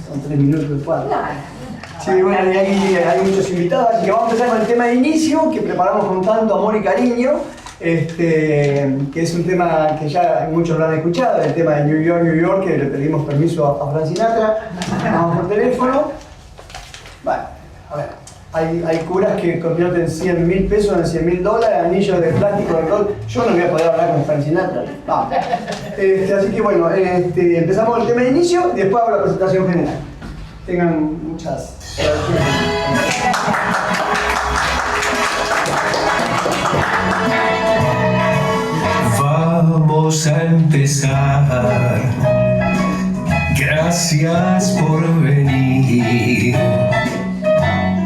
Son 3 minutos de cuadro. Sí, bueno, y hay muchos invitados, así que vamos a empezar con el tema de inicio, que preparamos con tanto amor y cariño, que es un tema que ya muchos lo han escuchado, el tema de New York, New York, que le pedimos permiso a Frank Sinatra, vamos por teléfono. Bueno, a ver, hay curas que convierten 100.000 pesos en $100.000, anillos de plástico de rol. Yo no voy a poder hablar con Frank Sinatra. Vamos. Así que bueno, empezamos con el tema de inicio y después hago la presentación general. Tengan muchas gracias. Vamos a empezar. Gracias por venir.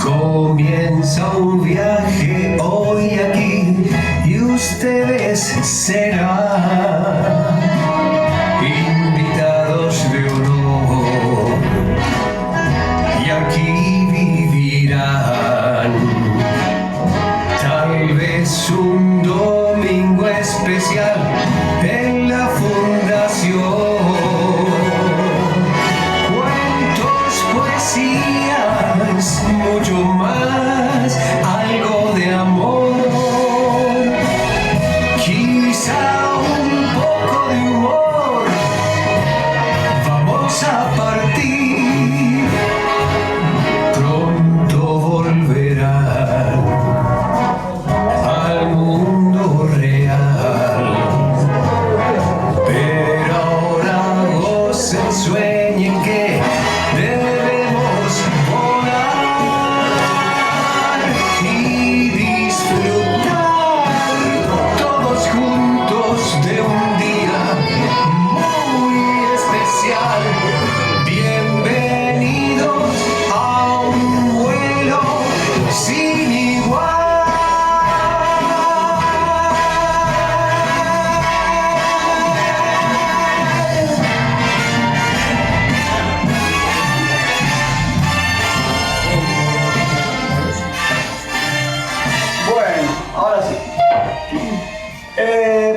Comienza un viaje hoy aquí y ustedes serán invitados de honor y aquí vivirán tal vez un domingo especial en la fundación. Cuentos, poesías, mucho más, algo de amor, quizá un poco de humor. Vamos a partir, pronto volverán al mundo real, pero ahora gocen, sueñen que debemos volar y disfrutar todos juntos de un día muy especial. Bienvenidos a un vuelo sin igual. Bueno, ahora sí.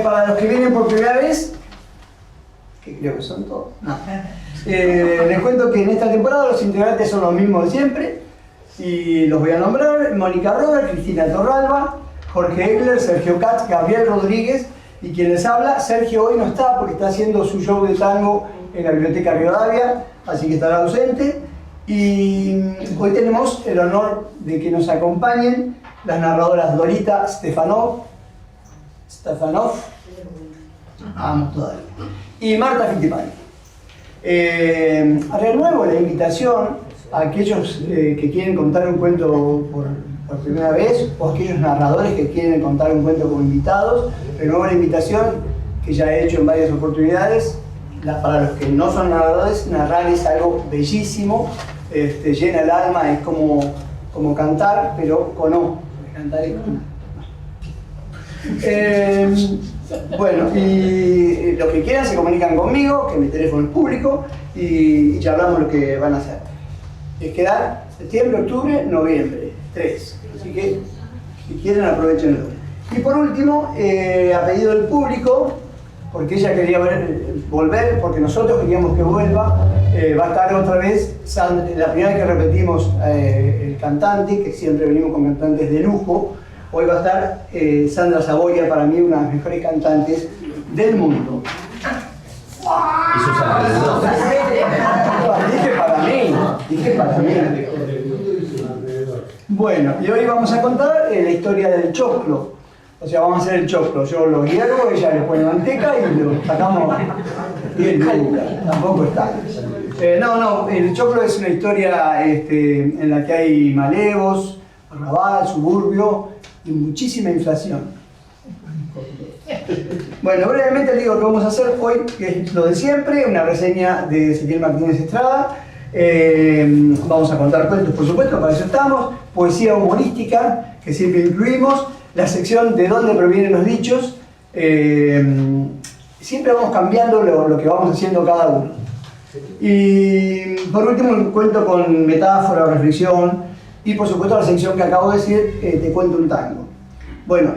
Para los que vienen por primera vez, que creo que son todos, no. Les cuento que en esta temporada los integrantes son los mismos de siempre y los voy a nombrar: Mónica Robert, Cristina Torralba, Jorge Egler, Sergio Katz, Gabriel Rodríguez y quien les habla. Sergio hoy no está porque está haciendo su show de tango en la Biblioteca Rivadavia, así que estará ausente. Y hoy tenemos el honor de que nos acompañen las narradoras Dorita Stefanov, vamos todavía, y Marta Fittipaldi. Renuevo la invitación a aquellos que quieren contar un cuento por primera vez, o aquellos narradores que quieren contar un cuento como invitados. Renuevo la invitación que ya he hecho en varias oportunidades. Para los que no son narradores, narrar es algo bellísimo, llena el alma, es como cantar, pero con O. Cantar es con bueno, y los que quieran se comunican conmigo, que mi teléfono es público, y charlamos lo que van a hacer. Les queda septiembre, octubre, noviembre, 3. Así que, si quieren, aprovechenlo. Y por último, a pedido del público, porque ella quería volver, porque nosotros queríamos que vuelva, va a estar otra vez, la primera vez que repetimos el cantante, que siempre venimos con cantantes de lujo. Hoy va a estar Sandra Saboya, para mí una de las mejores cantantes del mundo. Y sus alrededores. Dije para mí. Bueno, y hoy vamos a contar la historia del choclo. O sea, vamos a hacer el choclo. Yo lo hiervo, ella le pone manteca y lo sacamos 10 lucas. Tampoco está. No, el choclo es una historia en la que hay malevos, arrabal, suburbio y muchísima inflación. Bueno, brevemente les digo lo que vamos a hacer hoy, que es lo de siempre, una reseña de Ezequiel Martínez Estrada. Vamos a contar cuentos, por supuesto, para eso estamos, poesía humorística, que siempre incluimos, la sección de dónde provienen los dichos. Siempre vamos cambiando lo que vamos haciendo cada uno. Y por último, un cuento con metáfora o reflexión, y por supuesto la sección que acabo de decir, te cuento un tango. Bueno,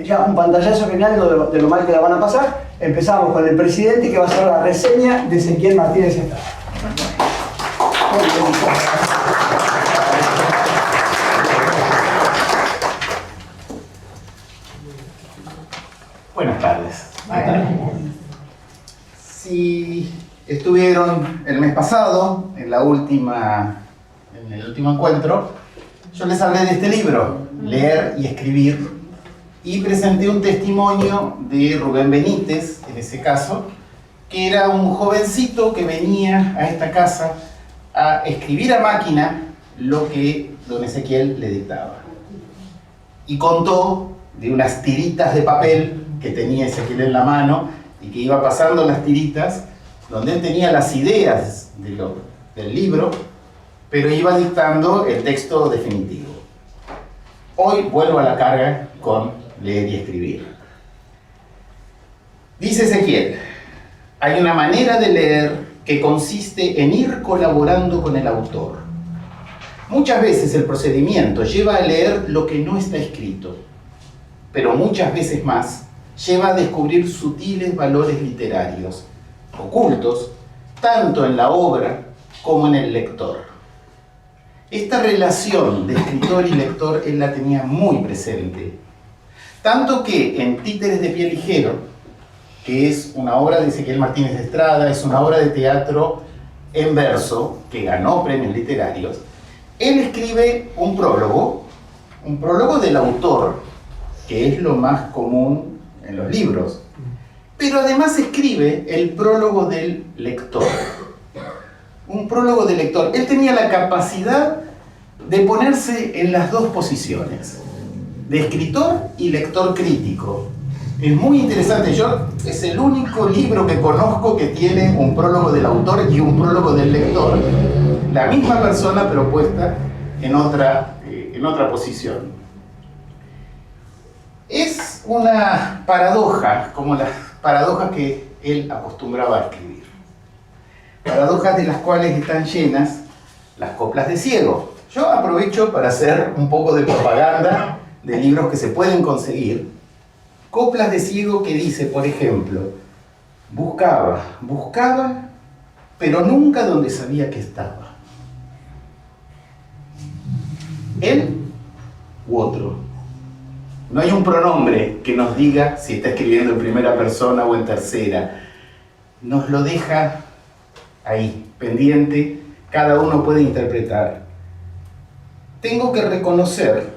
ya un pantallazo general de lo mal que la van a pasar. Empezamos con el presidente, que va a ser la reseña de Ezequiel Martínez Estrada. Buenas tardes. Si estuvieron el mes pasado, en el último encuentro, yo les hablé de este libro, Leer y Escribir, y presenté un testimonio de Rubén Benítez, en ese caso, que era un jovencito que venía a esta casa a escribir a máquina lo que don Ezequiel le dictaba. Y contó de unas tiritas de papel que tenía Ezequiel en la mano y que iba pasando las tiritas, donde él tenía las ideas del libro, pero iba dictando el texto definitivo. Hoy vuelvo a la carga con leer y escribir. Dice Ezequiel: hay una manera de leer que consiste en ir colaborando con el autor. Muchas veces el procedimiento lleva a leer lo que no está escrito, pero muchas veces más lleva a descubrir sutiles valores literarios, ocultos tanto en la obra como en el lector. Esta relación de escritor y lector él la tenía muy presente, tanto que en Títeres de Pie Ligero, que es una obra de Ezequiel Martínez de Estrada, es una obra de teatro en verso que ganó premios literarios, él escribe un prólogo del autor, que es lo más común en los libros, pero además escribe el prólogo del lector. Un prólogo del lector. Él tenía la capacidad de ponerse en las dos posiciones, de escritor y lector crítico. Es muy interesante. Es el único libro que conozco que tiene un prólogo del autor y un prólogo del lector. La misma persona, pero puesta en otra posición. Es una paradoja, como las paradojas que él acostumbraba a escribir. Paradojas de las cuales están llenas las coplas de ciego. Yo aprovecho para hacer un poco de propaganda de libros que se pueden conseguir. Coplas de ciego que dice, por ejemplo, buscaba, pero nunca donde sabía que estaba. Él u otro. No hay un pronombre que nos diga si está escribiendo en primera persona o en tercera. Nos lo deja ahí, pendiente, cada uno puede interpretar. Tengo que reconocer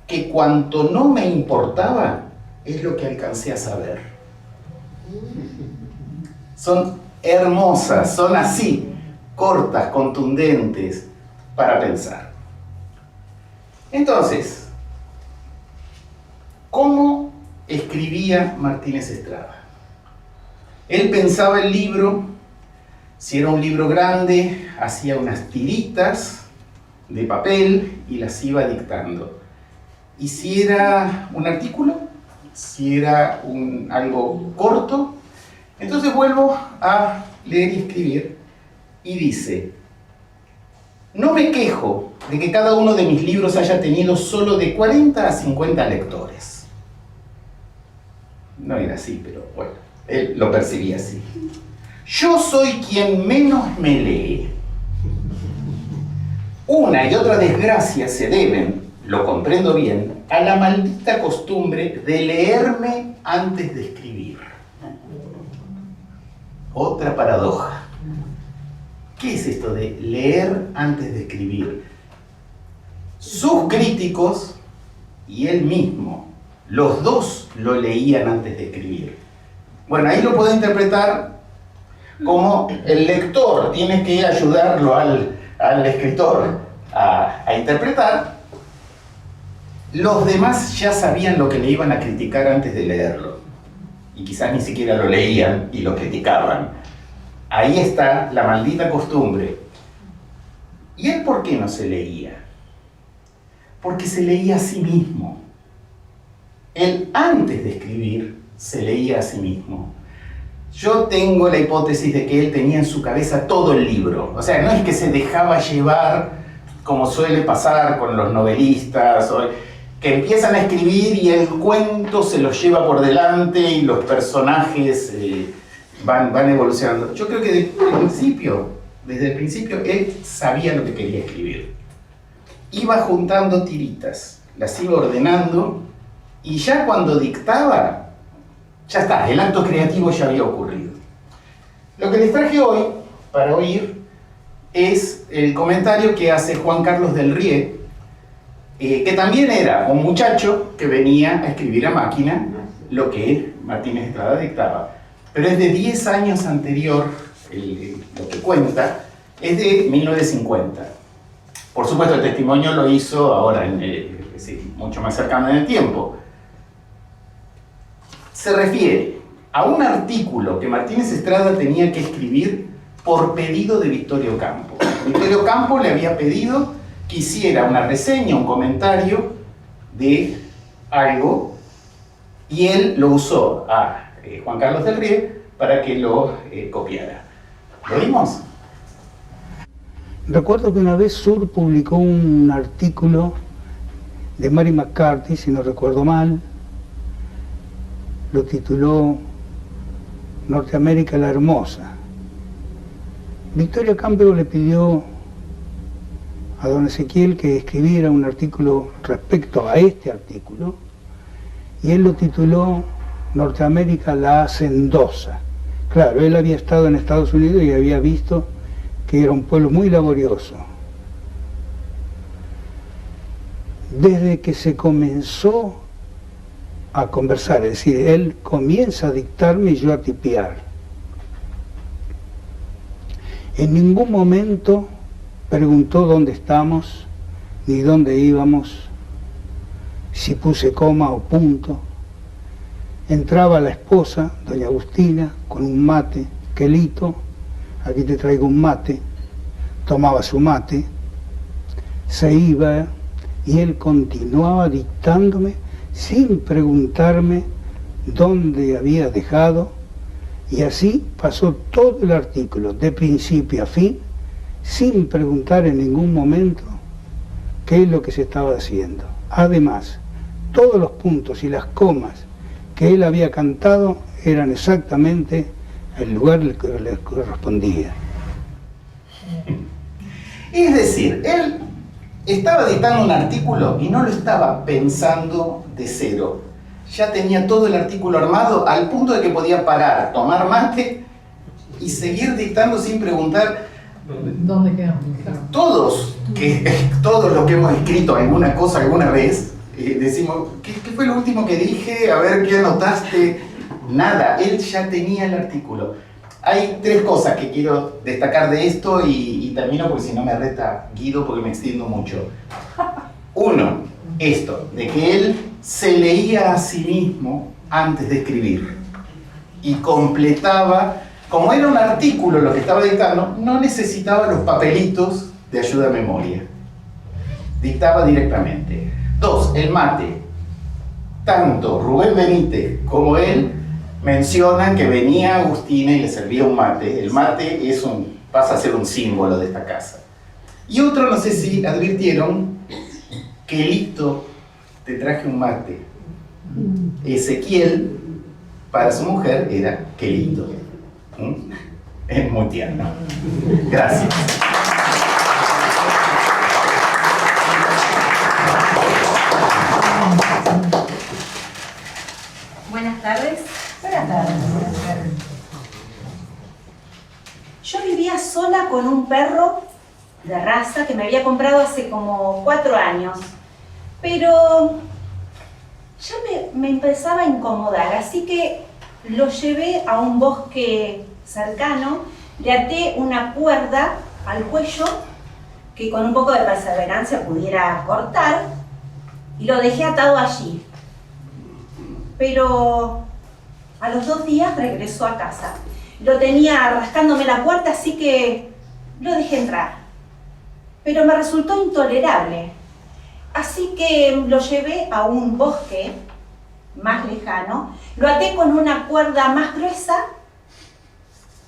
que cuanto no me importaba es lo que alcancé a saber. Son hermosas, son así, cortas, contundentes, para pensar. Entonces, ¿cómo escribía Martínez Estrada? Él pensaba el libro, si era un libro grande, hacía unas tiritas de papel y las iba dictando. Y si era un artículo, si era algo corto, entonces vuelvo a leer y escribir y dice: no me quejo de que cada uno de mis libros haya tenido solo de 40 a 50 lectores. No era así, pero bueno, él lo percibía así. Yo soy quien menos me lee. Una y otra desgracia se deben, lo comprendo bien, a la maldita costumbre de leerme antes de escribir. Otra paradoja. ¿Qué es esto de leer antes de escribir? Sus críticos y él mismo, los dos lo leían antes de escribir. Bueno, ahí lo puedo interpretar como el lector tiene que ayudarlo al escritor a interpretar. Los demás ya sabían lo que le iban a criticar antes de leerlo. Y quizás ni siquiera lo leían y lo criticaban. Ahí está la maldita costumbre. ¿Y él por qué no se leía? Porque se leía a sí mismo. Él antes de escribir se leía a sí mismo. Yo tengo la hipótesis de que él tenía en su cabeza todo el libro. O sea, no es que se dejaba llevar como suele pasar con los novelistas, que empiezan a escribir y el cuento se los lleva por delante y los personajes van evolucionando. Yo creo que desde el principio Desde el principio él sabía lo que quería escribir. Iba juntando tiritas, las iba ordenando y ya cuando dictaba, ya está, el acto creativo ya había ocurrido. Lo que les traje hoy para oír es el comentario que hace Juan Carlos del Rie, que también era un muchacho que venía a escribir a máquina lo que Martínez Estrada dictaba. Pero es de 10 años anterior, lo que cuenta, es de 1950. Por supuesto, el testimonio lo hizo ahora, sí, mucho más cercano en el tiempo. Se refiere a un artículo que Martínez Estrada tenía que escribir por pedido de Vittorio Campo. Vittorio Campo le había pedido que hiciera una reseña, un comentario de algo, y él lo usó a Juan Carlos del Rie para que lo copiara. ¿Lo vimos? Recuerdo que una vez Sur publicó un artículo de Mary McCarthy, si no recuerdo mal, lo tituló Norteamérica la Hermosa. Vittorio Campo le pidió a don Ezequiel que escribiera un artículo respecto a este artículo, y él lo tituló Norteamérica la Hacendosa. Claro, él había estado en Estados Unidos y había visto que era un pueblo muy laborioso. Desde que se comenzó a conversar, es decir, él comienza a dictarme y yo a tipear. En ningún momento preguntó dónde estamos, ni dónde íbamos, si puse coma o punto. Entraba la esposa, doña Agustina, con un mate, Quelito, aquí te traigo un mate, tomaba su mate, se iba y él continuaba dictándome sin preguntarme dónde había dejado, y así pasó todo el artículo, de principio a fin, sin preguntar en ningún momento qué es lo que se estaba haciendo. Además, todos los puntos y las comas que él había cantado eran exactamente el lugar que le correspondía. Es decir, él estaba dictando un artículo y no lo estaba pensando de cero. Ya tenía todo el artículo armado al punto de que podía parar, tomar mate y seguir dictando sin preguntar. ¿Dónde quedamos? Todos los que hemos escrito alguna cosa alguna vez, decimos, ¿qué fue lo último que dije? A ver, ¿qué anotaste? Nada, él ya tenía el artículo. Hay 3 cosas que quiero destacar de esto y termino porque si no me reta Guido porque me extiendo mucho. 1, esto, de que él se leía a sí mismo antes de escribir y completaba, como era un artículo lo que estaba dictando, no necesitaba los papelitos de ayuda a memoria, dictaba directamente. 2, el mate. Tanto Rubén Benítez como él mencionan que venía Agustina y le servía un mate. El mate pasa a ser un símbolo de esta casa. Y otro, no sé si advirtieron, Quelito, te traje un mate. Ezequiel, para su mujer, era Quelito. Es muy tierno. Gracias. Buenas tardes. Buenas tardes. Yo vivía sola con un perro de raza que me había comprado hace como 4 años, pero ya me empezaba a incomodar, así que lo llevé a un bosque cercano, le até una cuerda al cuello que con un poco de perseverancia pudiera cortar y lo dejé atado allí. Pero a los 2 días regresó a casa. Lo tenía rascándome la puerta, así que lo dejé entrar. Pero me resultó intolerable. Así que lo llevé a un bosque más lejano, lo até con una cuerda más gruesa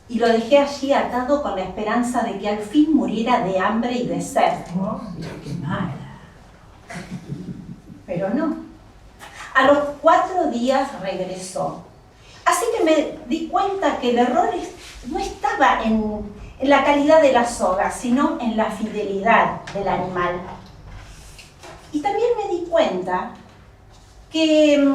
y lo dejé allí atado con la esperanza de que al fin muriera de hambre y de sed. ¡Qué mala! Pero no. A los 4 días regresó. Así que me di cuenta que el error no estaba en en la calidad de la soga, sino en la fidelidad del animal. Y también me di cuenta que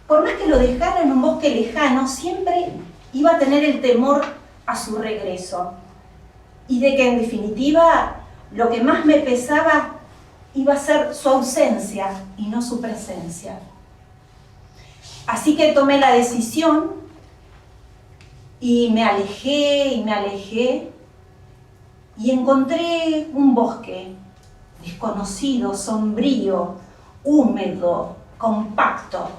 por más que lo dejara en un bosque lejano, siempre iba a tener el temor a su regreso. Y de que en definitiva lo que más me pesaba iba a ser su ausencia y no su presencia. Así que tomé la decisión y me alejé y encontré un bosque desconocido, sombrío, húmedo, compacto,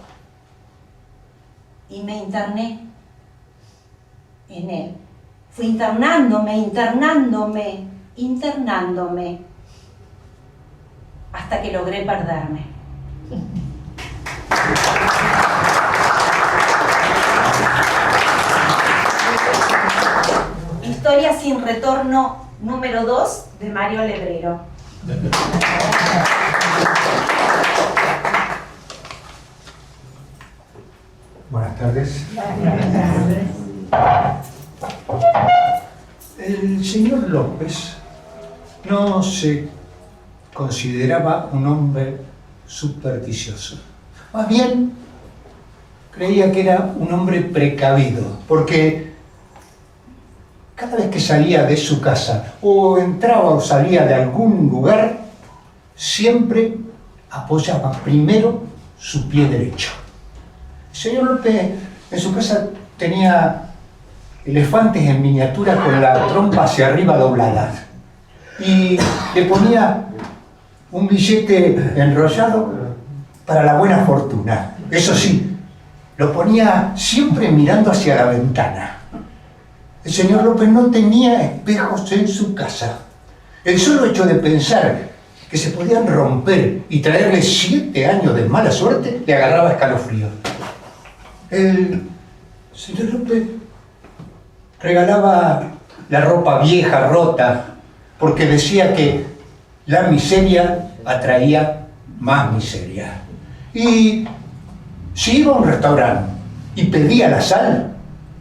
y me interné en él. Fui internándome, hasta que logré perderme. Historia sin retorno número 2 de Mario Lebrero. Buenas tardes. El señor López no se consideraba un hombre supersticioso. Más bien, creía que era un hombre precavido, porque cada vez que salía de su casa o entraba o salía de algún lugar, siempre apoyaba primero su pie derecho. El señor López en su casa tenía elefantes en miniatura con la trompa hacia arriba doblada y le ponía un billete enrollado para la buena fortuna. Eso sí, lo ponía siempre mirando hacia la ventana. El señor López no tenía espejos en su casa. El solo hecho de pensar que se podían romper y traerle 7 años de mala suerte le agarraba escalofrío. El señor López regalaba la ropa vieja, rota, porque decía que la miseria atraía más miseria. Y si iba a un restaurante y pedía la sal,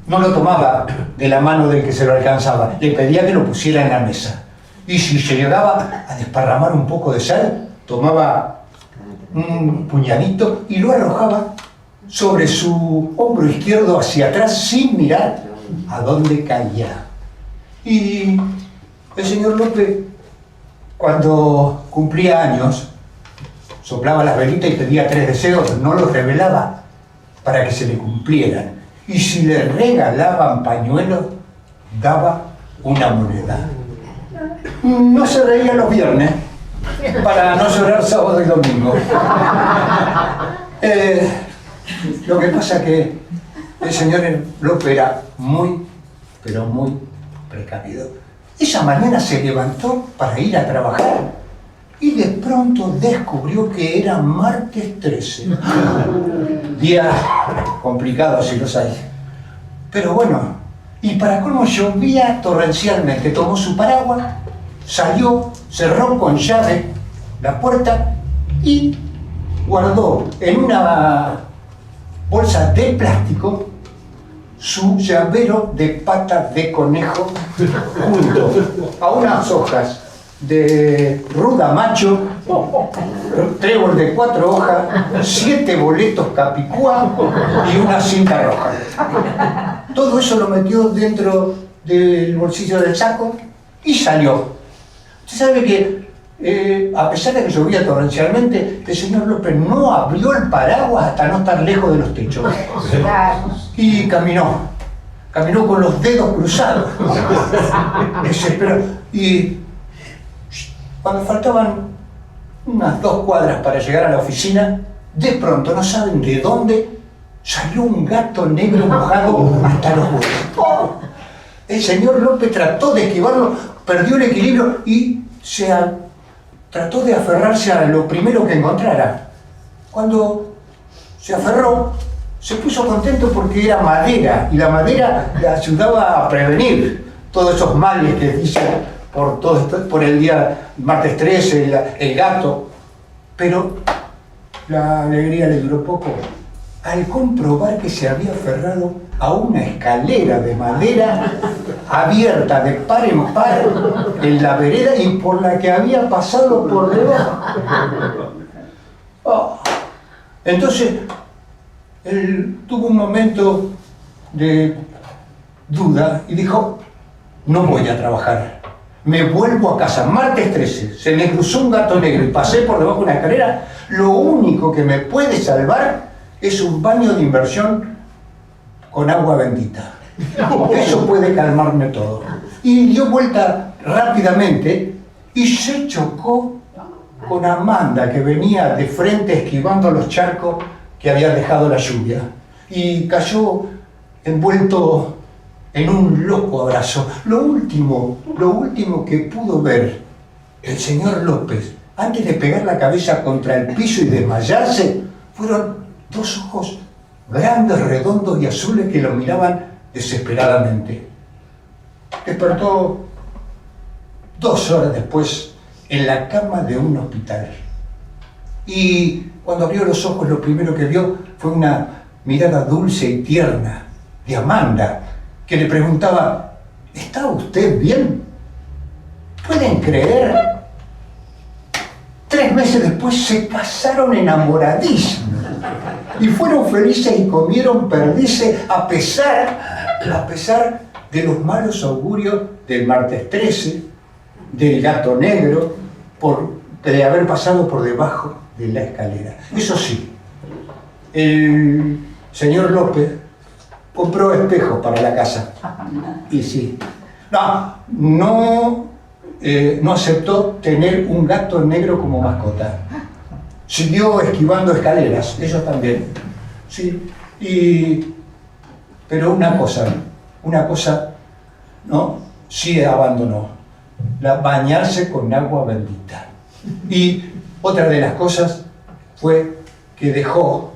no lo tomaba de la mano del que se lo alcanzaba, le pedía que lo pusiera en la mesa. Y si se llegaba a desparramar un poco de sal, tomaba un puñadito y lo arrojaba sobre su hombro izquierdo hacia atrás sin mirar a dónde caía. Y el señor López, cuando cumplía años, soplaba las velitas y pedía 3 deseos, no los revelaba para que se le cumplieran. Y si le regalaban pañuelos, daba una moneda. No se reía los viernes para no llorar sábado y domingo. Lo que pasa es que el señor López era muy, pero muy precavido. Esa mañana se levantó para ir a trabajar y de pronto descubrió que era martes 13. Día complicado si los hay. Pero bueno, y para colmo llovía torrencialmente. Tomó su paraguas, salió, cerró con llave la puerta y guardó en una bolsa de plástico su llavero de pata de conejo junto a unas hojas de ruda macho, trébol de 4 hojas, 7 boletos capicúa y una cinta roja. Todo eso lo metió dentro del bolsillo del saco y salió. Usted sabe que a pesar de que llovía torrencialmente, el señor López no abrió el paraguas hasta no estar lejos de los techos. Y caminó con los dedos cruzados. Desesperado. Y cuando faltaban unas 2 cuadras para llegar a la oficina, de pronto, no saben de dónde, salió un gato negro mojado hasta los huevos. El señor López trató de esquivarlo, perdió el equilibrio y trató de aferrarse a lo primero que encontrara. Cuando se aferró, se puso contento porque era madera, y la madera le ayudaba a prevenir todos esos males que dicen por todo esto, por el día martes 13, el gato. Pero la alegría le duró poco. Al comprobar que se había aferrado a una escalera de madera abierta de par en par en la vereda y por la que había pasado por debajo. Oh. Entonces, él tuvo un momento de duda y dijo, no voy a trabajar, me vuelvo a casa. Martes 13, se me cruzó un gato negro y pasé por debajo de una escalera. Lo único que me puede salvar es un baño de inmersión con agua bendita. Eso puede calmarme todo. Y dio vuelta rápidamente y se chocó con Amanda, que venía de frente esquivando los charcos que había dejado la lluvia. Y cayó envuelto en un loco abrazo. Lo último que pudo ver el señor López, antes de pegar la cabeza contra el piso y desmayarse, fueron dos ojos grandes, redondos y azules que lo miraban desesperadamente. Despertó 2 horas después en la cama de un hospital. Y cuando abrió los ojos, lo primero que vio fue una mirada dulce y tierna de Amanda, que le preguntaba, ¿está usted bien? ¿Pueden creer? 3 meses después se casaron enamoradísimos y fueron felices y comieron perdices a pesar de los malos augurios del martes 13, del gato negro, de haber pasado por debajo de la escalera. Eso sí, el señor López compró espejos para la casa. Y sí, no aceptó tener un gato negro como mascota. Siguió esquivando escaleras, ellos también. Sí, pero una cosa, ¿no? Sí abandonó, bañarse con agua bendita. Y otra de las cosas fue que dejó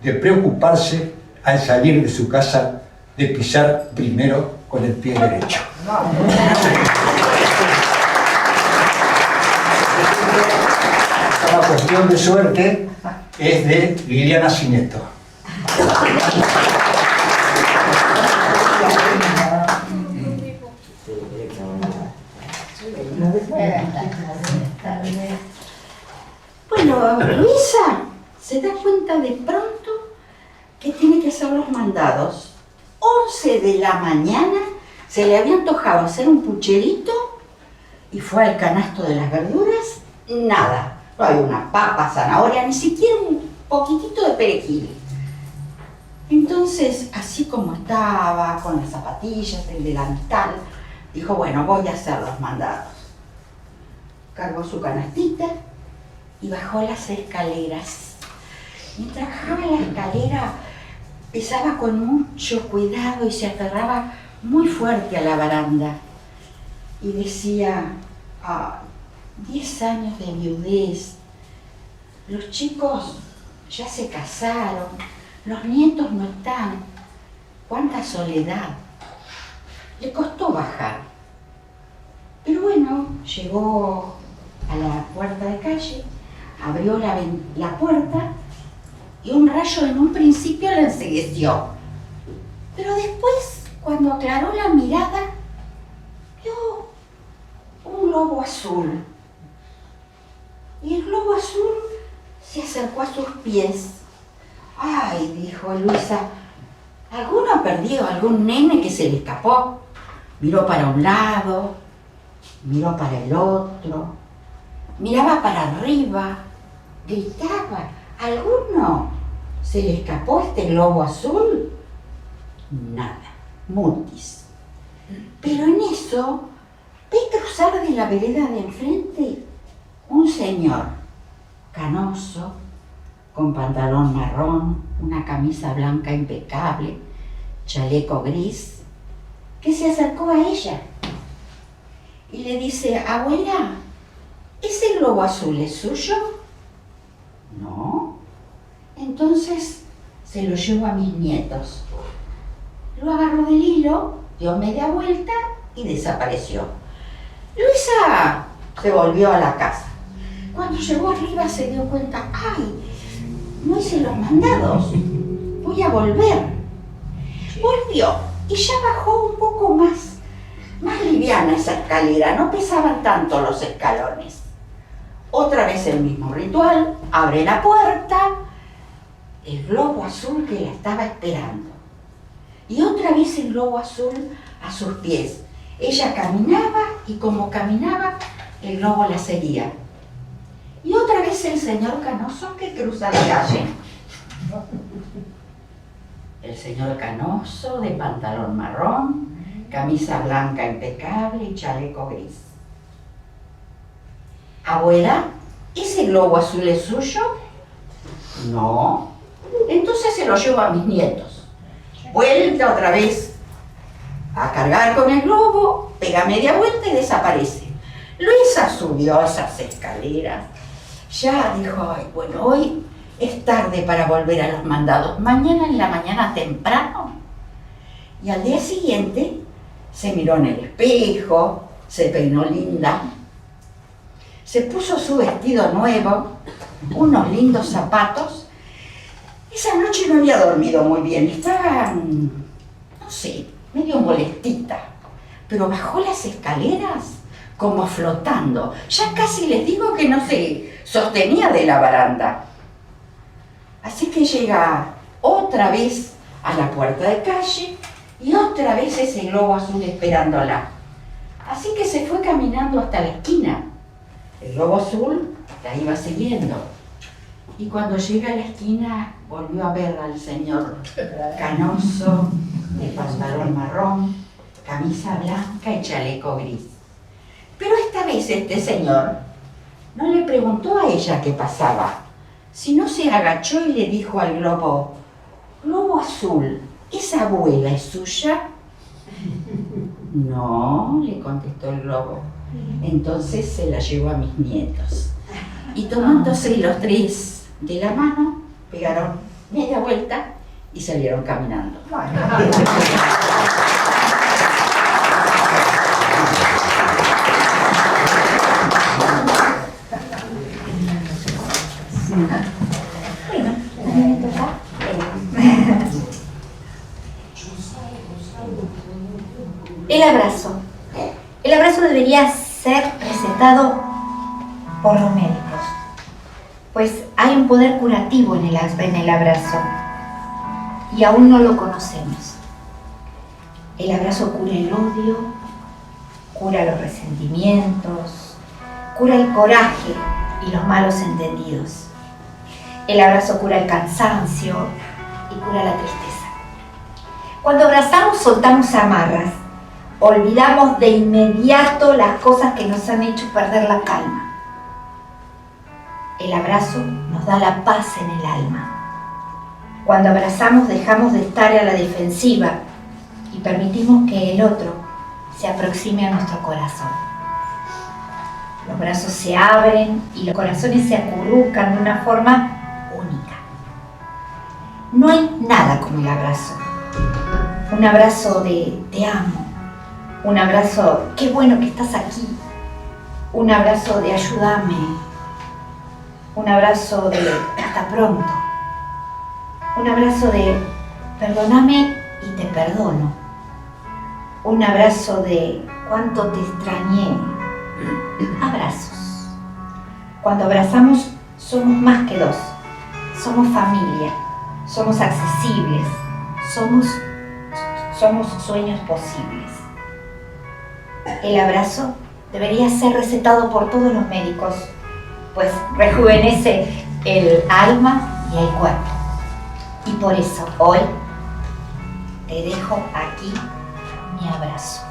de preocuparse al salir de su casa de pisar primero con el pie derecho. La cuestión de suerte es de Liliana Cineto. Bueno, Luisa se da cuenta de pronto que tiene que hacer los mandados. 11 de la mañana se le había antojado hacer un pucherito y fue al canasto de las verduras, nada. No hay una papa, zanahoria, ni siquiera un poquitito de perejil. Entonces, así como estaba, con las zapatillas, el delantal, dijo, bueno, voy a hacer los mandados. Cargó su canastita y bajó las escaleras. Mientras bajaba la escalera, pisaba con mucho cuidado y se aferraba muy fuerte a la baranda. Y decía, 10 años de viudez, los chicos ya se casaron, los nietos no están, cuánta soledad. Le costó bajar, pero bueno, llegó a la puerta de calle, abrió la puerta y un rayo en un principio la encegueció. Pero después, cuando aclaró la mirada, vio un globo azul. Y el globo azul se acercó a sus pies. ¡Ay!, dijo Luisa, ¿alguno ha perdido algún nene que se le escapó? Miró para un lado, miró para el otro, miraba para arriba, gritaba, ¿alguno se le escapó este globo azul? Nada, mutis. Pero en eso, ve cruzar de la vereda de enfrente un señor canoso, con pantalón marrón, una camisa blanca impecable, chaleco gris, que se acercó a ella y le dice, abuela, ¿ese globo azul es suyo? No. Entonces se lo llevo a mis nietos. Lo agarró del hilo, dio media vuelta y desapareció. Luisa se volvió a la casa. Cuando llegó arriba se dio cuenta, ¡ay! No hice los mandados, voy a volver. Volvió y ya bajó un poco más Más liviana esa escalera, no pesaban tanto los escalones. Otra vez el mismo ritual, abre la puerta, el globo azul que la estaba esperando. Y otra vez el globo azul a sus pies. Ella caminaba y como caminaba, el globo la seguía. Y otra vez el señor Canoso que cruza la calle. El señor Canoso de pantalón marrón, camisa blanca impecable y chaleco gris. Abuela, ¿ese globo azul es suyo? No. Entonces se lo llevo a mis nietos. Vuelta otra vez a cargar con el globo, pega media vuelta y desaparece. Luisa subió esas escaleras. Ya dijo, ay, bueno, hoy es tarde para volver a los mandados. Mañana en la mañana temprano. Y al día siguiente se miró en el espejo, se peinó linda, se puso su vestido nuevo, unos lindos zapatos. Esa noche no había dormido muy bien, estaba, no sé, medio molestita, pero bajó las escaleras como flotando. Ya casi les digo que no se sostenía de la baranda. Así que llega otra vez a la puerta de calle y otra vez ese globo azul esperándola. Así que se fue caminando hasta la esquina. El globo azul la iba siguiendo. Y cuando llega a la esquina volvió a ver al señor Canoso, de pantalón marrón, camisa blanca y chaleco gris. Pero esta vez este señor no le preguntó a ella qué pasaba, sino se agachó y le dijo al globo, globo azul, ¿esa abuela es suya? No, le contestó el globo. Entonces se la llevó a mis nietos. Y tomándose los tres de la mano, pegaron media vuelta y salieron caminando. El abrazo. El abrazo debería ser recetado por los médicos, pues hay un poder curativo en el abrazo y aún no lo conocemos. El abrazo cura el odio, cura los resentimientos, cura el coraje y los malos entendidos. El abrazo cura el cansancio y cura la tristeza. Cuando abrazamos soltamos amarras, olvidamos de inmediato las cosas que nos han hecho perder la calma. El abrazo nos da la paz en el alma. Cuando abrazamos dejamos de estar a la defensiva y permitimos que el otro se aproxime a nuestro corazón. Los brazos se abren y los corazones se acurrucan de una forma única. No hay nada como el abrazo. Un abrazo de te amo. Un abrazo, qué bueno que estás aquí. Un abrazo de ayúdame. Un abrazo de hasta pronto. Un abrazo de perdóname y te perdono. Un abrazo de cuánto te extrañé. Abrazos. Cuando abrazamos somos más que dos. Somos familia. Somos accesibles. Somos sueños posibles. El abrazo debería ser recetado por todos los médicos, pues rejuvenece el alma y el cuerpo. Y por eso hoy te dejo aquí mi abrazo.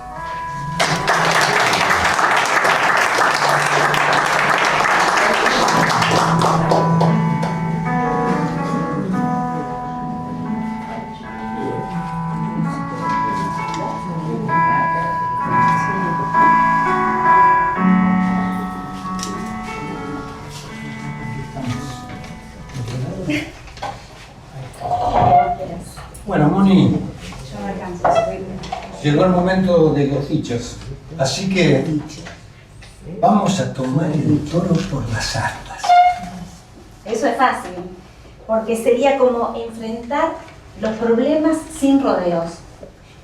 Bueno, Moni, llegó el momento de los dichos, así que vamos a tomar el toro por las astas. Eso es fácil, porque sería como enfrentar los problemas sin rodeos.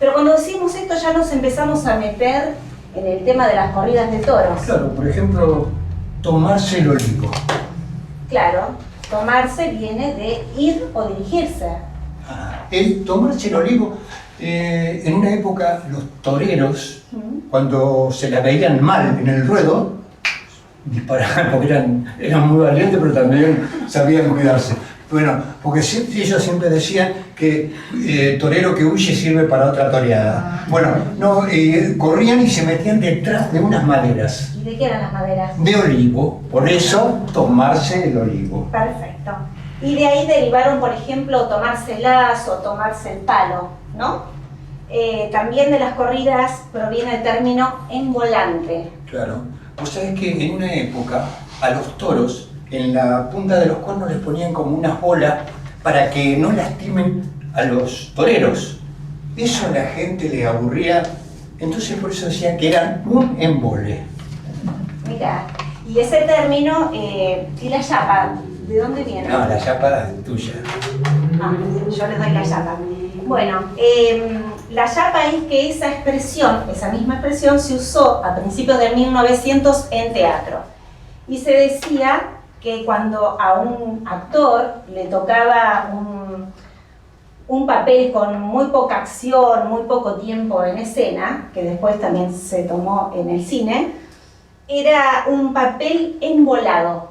Pero cuando decimos esto ya nos empezamos a meter en el tema de las corridas de toros. Claro, por ejemplo, tomarse el olivo. Claro, tomarse viene de ir o dirigirse. El tomarse el olivo, en una época los toreros, cuando se la veían mal en el ruedo, disparaban porque eran muy valientes, pero también sabían cuidarse. Bueno, porque ellos siempre decían que torero que huye sirve para otra toreada. Bueno, no, corrían y se metían detrás de unas maderas. ¿Y de qué eran las maderas? De olivo, por eso tomarse el olivo. Perfecto. Y de ahí derivaron, por ejemplo, tomarse el lazo, tomarse el palo, ¿no? También de las corridas proviene el término en volante. Claro. Vos sabés que en una época a los toros en la punta de los cuernos les ponían como unas bolas para que no lastimen a los toreros. Eso a la gente le aburría, entonces por eso decían que eran un embole. Mira, y ese término, ¿y la chapa? ¿De dónde viene? No, la chapa es tuya. Ah, yo les doy la chapa. Bueno, la chapa es que esa misma expresión se usó a principios de 1900 en teatro. Y se decía que cuando a un actor le tocaba un papel con muy poca acción, muy poco tiempo en escena, que después también se tomó en el cine, era un papel embolado.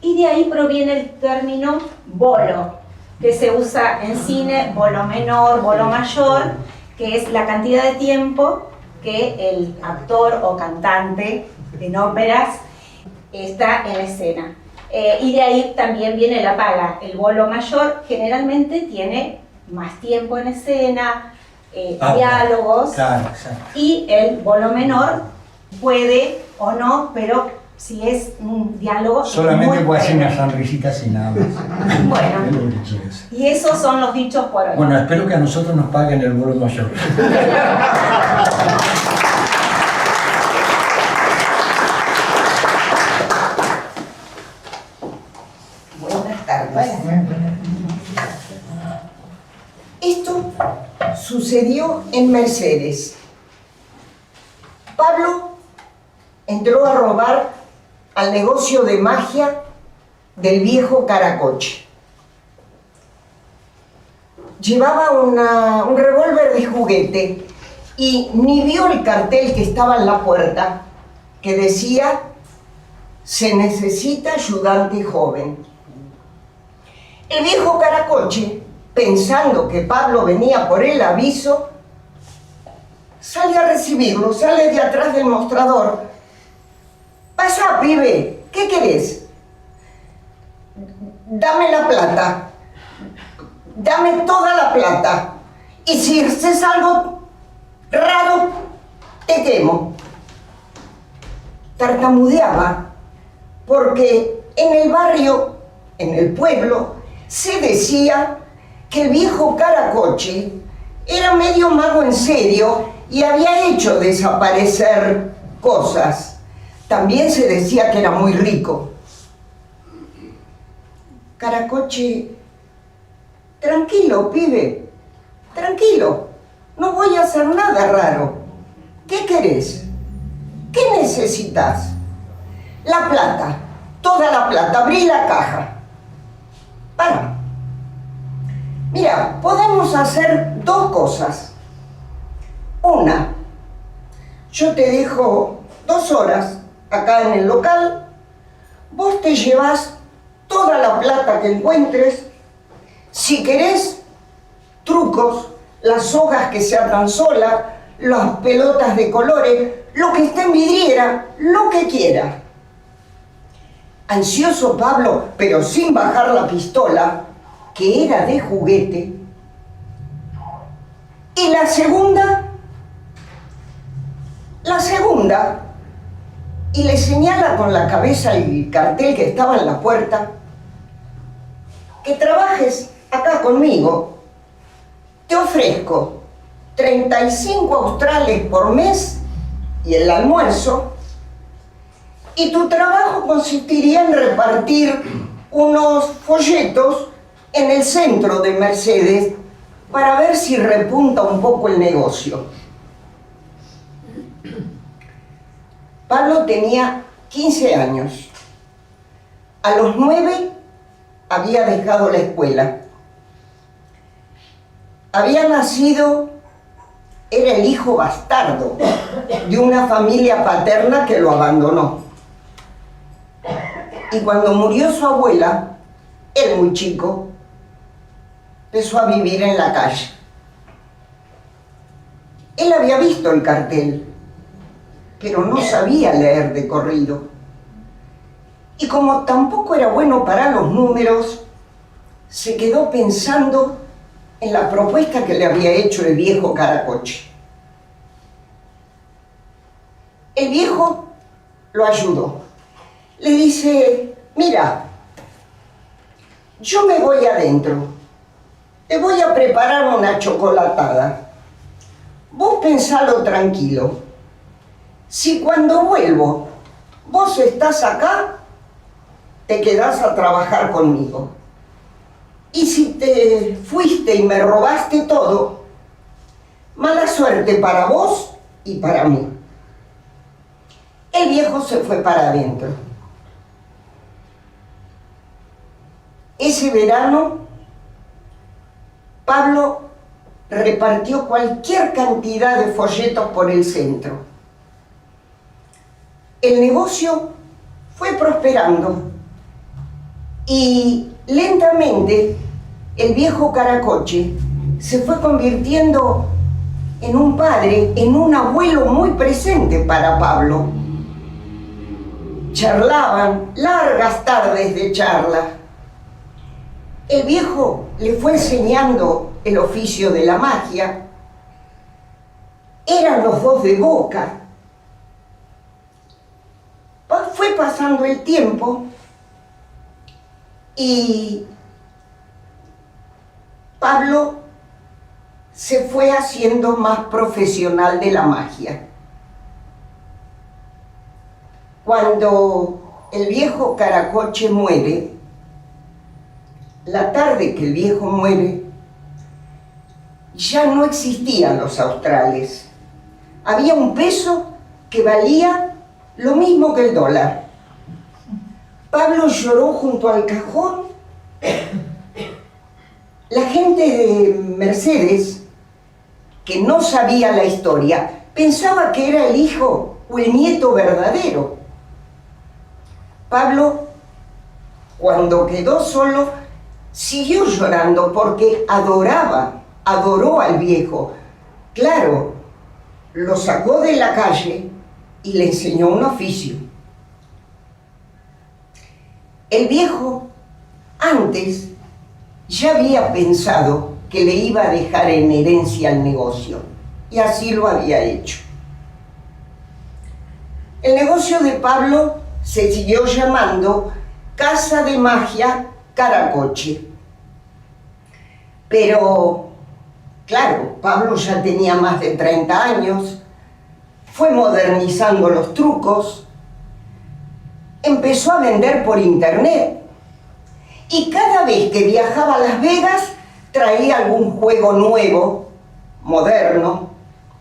Y de ahí proviene el término bolo, que se usa en cine, bolo menor, bolo mayor, que es la cantidad de tiempo que el actor o cantante en óperas está en escena. Y de ahí también viene la paga. El bolo mayor generalmente tiene más tiempo en escena, diálogos, claro, exacto. Y el bolo menor puede o no, pero si es un diálogo... Solamente puede hacer breve. una sonrisita sin nada más. Bueno, Es lo que quieres. y esos son los dichos por hoy. Bueno, espero que a nosotros nos paguen el bolo mayor. Buenas tardes. Esto sucedió en Mercedes. Pablo entró a robar al negocio de magia del viejo Caracoche. Llevaba un revólver de juguete y ni vio el cartel que estaba en la puerta que decía: se necesita ayudante joven. El viejo Caracoche, pensando que Pablo venía por el aviso, sale a recibirlo, sale de atrás del mostrador. Pasa, pibe, ¿qué querés? Dame la plata. Dame toda la plata. Y si haces algo raro, te quemo. Tartamudeaba porque en el barrio, en el pueblo, se decía que el viejo Caracoche era medio mago en serio y había hecho desaparecer cosas. También se decía que era muy rico. Caracoche: tranquilo, pibe, tranquilo, no voy a hacer nada raro. ¿Qué querés? ¿Qué necesitas? La plata, toda la plata, abrí la caja. Para. Mira, podemos hacer dos cosas. Una, yo te dejo 2 horas acá en el local, vos te llevas toda la plata que encuentres. Si querés, trucos, las hojas que se atan solas, las pelotas de colores, lo que esté en vidriera, lo que quiera. Ansioso Pablo, pero sin bajar la pistola, que era de juguete. Y la segunda, y le señala con la cabeza el cartel que estaba en la puerta: que trabajes acá conmigo. Te ofrezco 35 australes por mes y el almuerzo, y tu trabajo consistiría en repartir unos folletos en el centro de Mercedes para ver si repunta un poco el negocio. Pablo tenía 15 años. A los 9 había dejado la escuela. Había nacido, era el hijo bastardo de una familia paterna que lo abandonó. Y cuando murió su abuela, él muy chico, empezó a vivir en la calle. Él había visto el cartel, pero no sabía leer de corrido. Y como tampoco era bueno para los números, se quedó pensando en la propuesta que le había hecho el viejo Caracoche. El viejo lo ayudó. Le dice: mira, yo me voy adentro, te voy a preparar una chocolatada. Vos pensalo tranquilo. Si cuando vuelvo vos estás acá, te quedás a trabajar conmigo. Y si te fuiste y me robaste todo, mala suerte para vos y para mí. El viejo se fue para adentro. Ese verano, Pablo repartió cualquier cantidad de folletos por el centro. El negocio fue prosperando y lentamente el viejo Caracoche se fue convirtiendo en un padre, en un abuelo muy presente para Pablo. Charlaban largas tardes de charla. El viejo le fue enseñando el oficio de la magia. Eran los dos de boca. Fue pasando el tiempo y Pablo se fue haciendo más profesional de la magia. Cuando el viejo Caracoche muere, la tarde que el viejo muere, ya no existían los australes. Había un peso que valía lo mismo que el dólar. Pablo lloró junto al cajón. La gente de Mercedes, que no sabía la historia, pensaba que era el hijo o el nieto verdadero. Pablo, cuando quedó solo, siguió llorando porque adoró al viejo. Claro, lo sacó de la calle y le enseñó un oficio. El viejo, antes, ya había pensado que le iba a dejar en herencia el negocio, y así lo había hecho. El negocio de Pablo se siguió llamando Casa de Magia Caracoche. Pero, claro, Pablo ya tenía más de 30 años, fue modernizando los trucos, empezó a vender por internet y cada vez que viajaba a Las Vegas traía algún juego nuevo, moderno,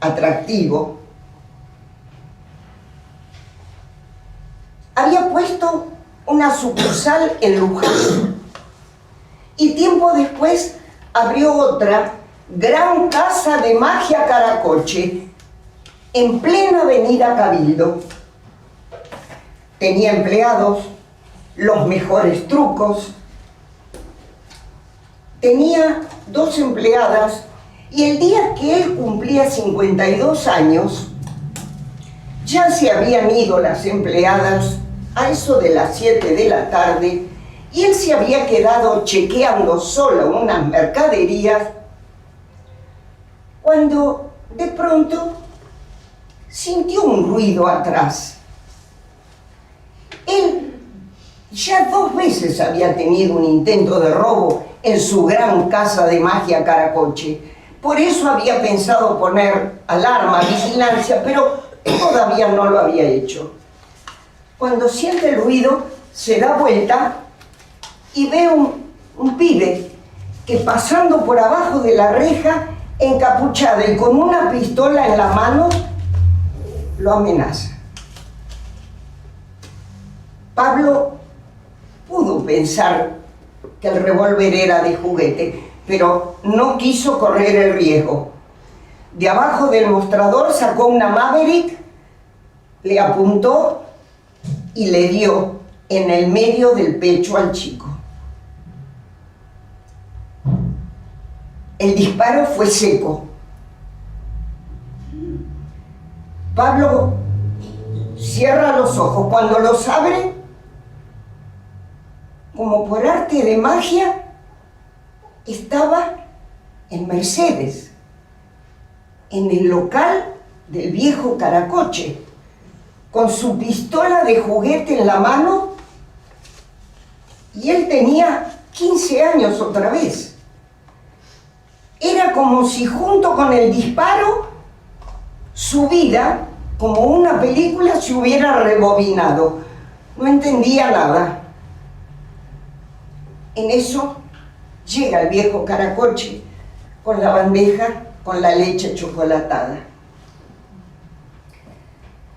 atractivo. Había puesto una sucursal en Luján y tiempo después abrió otra gran casa de magia Caracoche en plena avenida Cabildo. Tenía empleados, los mejores trucos. Tenía 2 empleadas y el día que él cumplía 52 años, ya se habían ido las empleadas a eso de las 7 de la tarde y él se había quedado chequeando solo unas mercaderías cuando de pronto sintió un ruido atrás. Él ya 2 veces había tenido un intento de robo en su gran casa de magia Caracoche. Por eso había pensado poner alarma, vigilancia, pero todavía no lo había hecho. Cuando siente el ruido, se da vuelta y ve un pibe que pasando por abajo de la reja, encapuchada y con una pistola en la mano, lo amenaza. Pablo pudo pensar que el revólver era de juguete, pero no quiso correr el riesgo. De abajo del mostrador sacó una Maverick, le apuntó y le dio en el medio del pecho al chico. El disparo fue seco. Pablo cierra los ojos. Cuando los abre, como por arte de magia, estaba en Mercedes, en el local del viejo Caracoche, con su pistola de juguete en la mano, y él tenía 15 años otra vez. Era como si junto con el disparo su vida, como una película, se hubiera rebobinado. No entendía nada. En eso llega el viejo Caracoche con la bandeja con la leche chocolatada.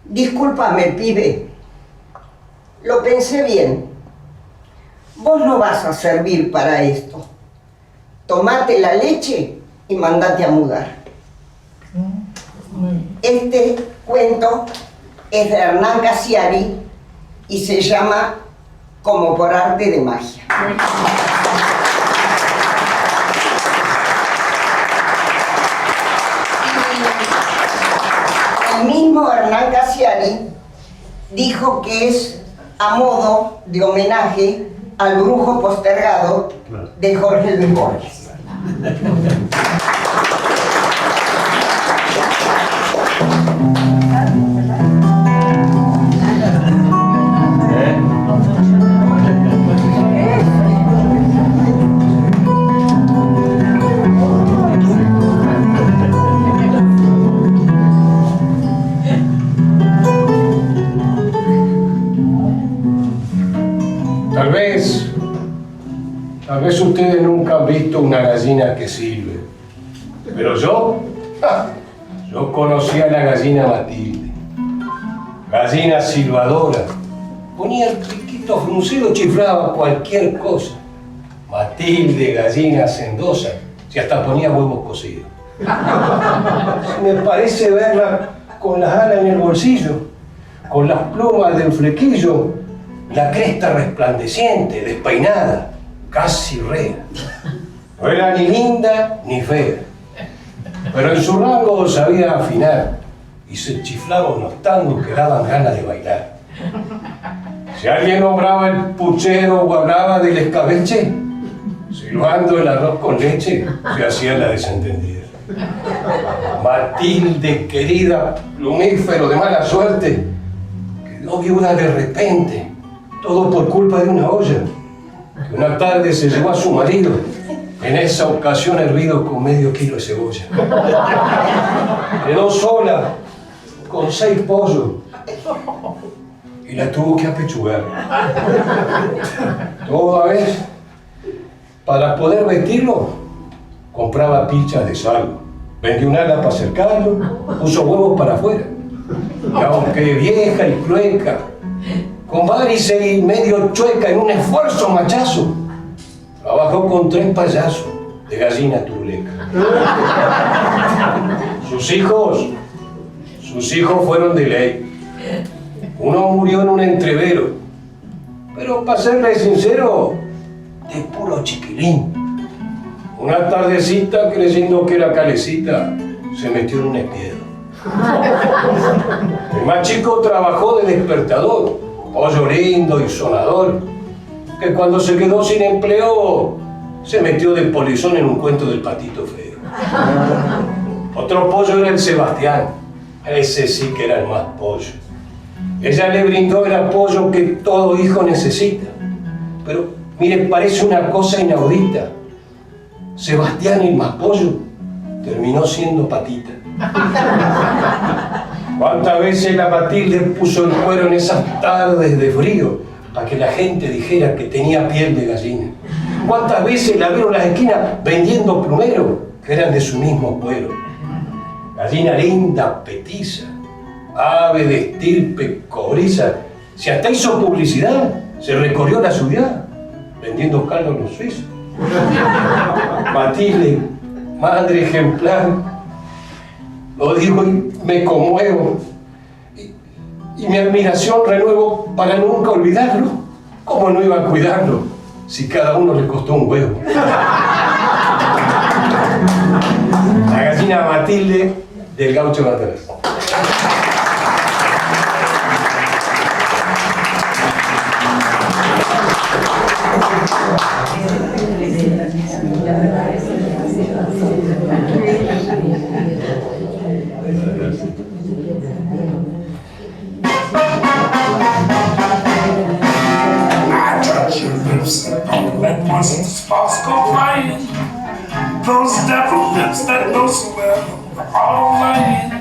Discúlpame, pibe, lo pensé bien. Vos no vas a servir para esto. Tomate la leche y mandate a mudar. Este cuento es de Hernán Cassiari y se llama Como por arte de magia. El mismo Hernán Cassiari dijo que es a modo de homenaje al brujo postergado de Jorge Luis Borges. Tal vez ustedes nunca han visto una gallina que silbe, pero yo conocí a la gallina Matilde, gallina silbadora, ponía el piquito fruncido, chiflaba cualquier cosa. Matilde, gallina hacendosa, si hasta ponía huevos cocidos. Me parece verla con las alas en el bolsillo, con las plumas del flequillo, la cresta resplandeciente, despeinada, casi rea. No era ni linda ni fea, pero en su rango sabía afinar y se chiflaba unos tangos que daban ganas de bailar. Si alguien nombraba el puchero o hablaba del escabeche, silbando el arroz con leche, se hacía la desentendida. Matilde, querida, plumífero de mala suerte, quedó viuda de repente, todo por culpa de una olla que una tarde se llevó a su marido, en esa ocasión hervido con medio kilo de cebolla. Quedó sola, con 6 pollos, y la tuvo que apechugar. Toda vez, para poder vestirlo, compraba pilchas de sal, vendió un ala para acercarlo, puso huevos para afuera. Y aunque vieja y clueca, con varices y medio chueca en un esfuerzo machazo, trabajó con 3 payasos de gallina turleca. Sus hijos fueron de ley. Uno murió en un entrevero, pero para serle sincero, de puro chiquilín. Una tardecita, creyendo que era calecita, se metió en un espiedo. El más chico trabajó de despertador, pollo lindo y sonador, que cuando se quedó sin empleo, se metió de polizón en un cuento del patito feo. Otro pollo era el Sebastián, ese sí que era el más pollo. Ella le brindó el apoyo que todo hijo necesita. Pero, mire, parece una cosa inaudita. Sebastián, el más pollo, terminó siendo patita. ¿Cuántas veces la Matilde puso el cuero en esas tardes de frío para que la gente dijera que tenía piel de gallina? ¿Cuántas veces la vieron en las esquinas vendiendo plumeros que eran de su mismo cuero? Gallina linda, petiza, ave de estirpe cobriza, si hasta hizo publicidad, se recorrió la ciudad vendiendo caldo en los suizos. Matilde, madre ejemplar, lo digo y me conmuevo. Y mi admiración renuevo para nunca olvidarlo. ¿Cómo no iba a cuidarlo si cada uno le costó un huevo? La gallina Matilde del Gaucho Matarazzo. I touch your lips and let my sparks go flying. Those devil lips that know so well all lying.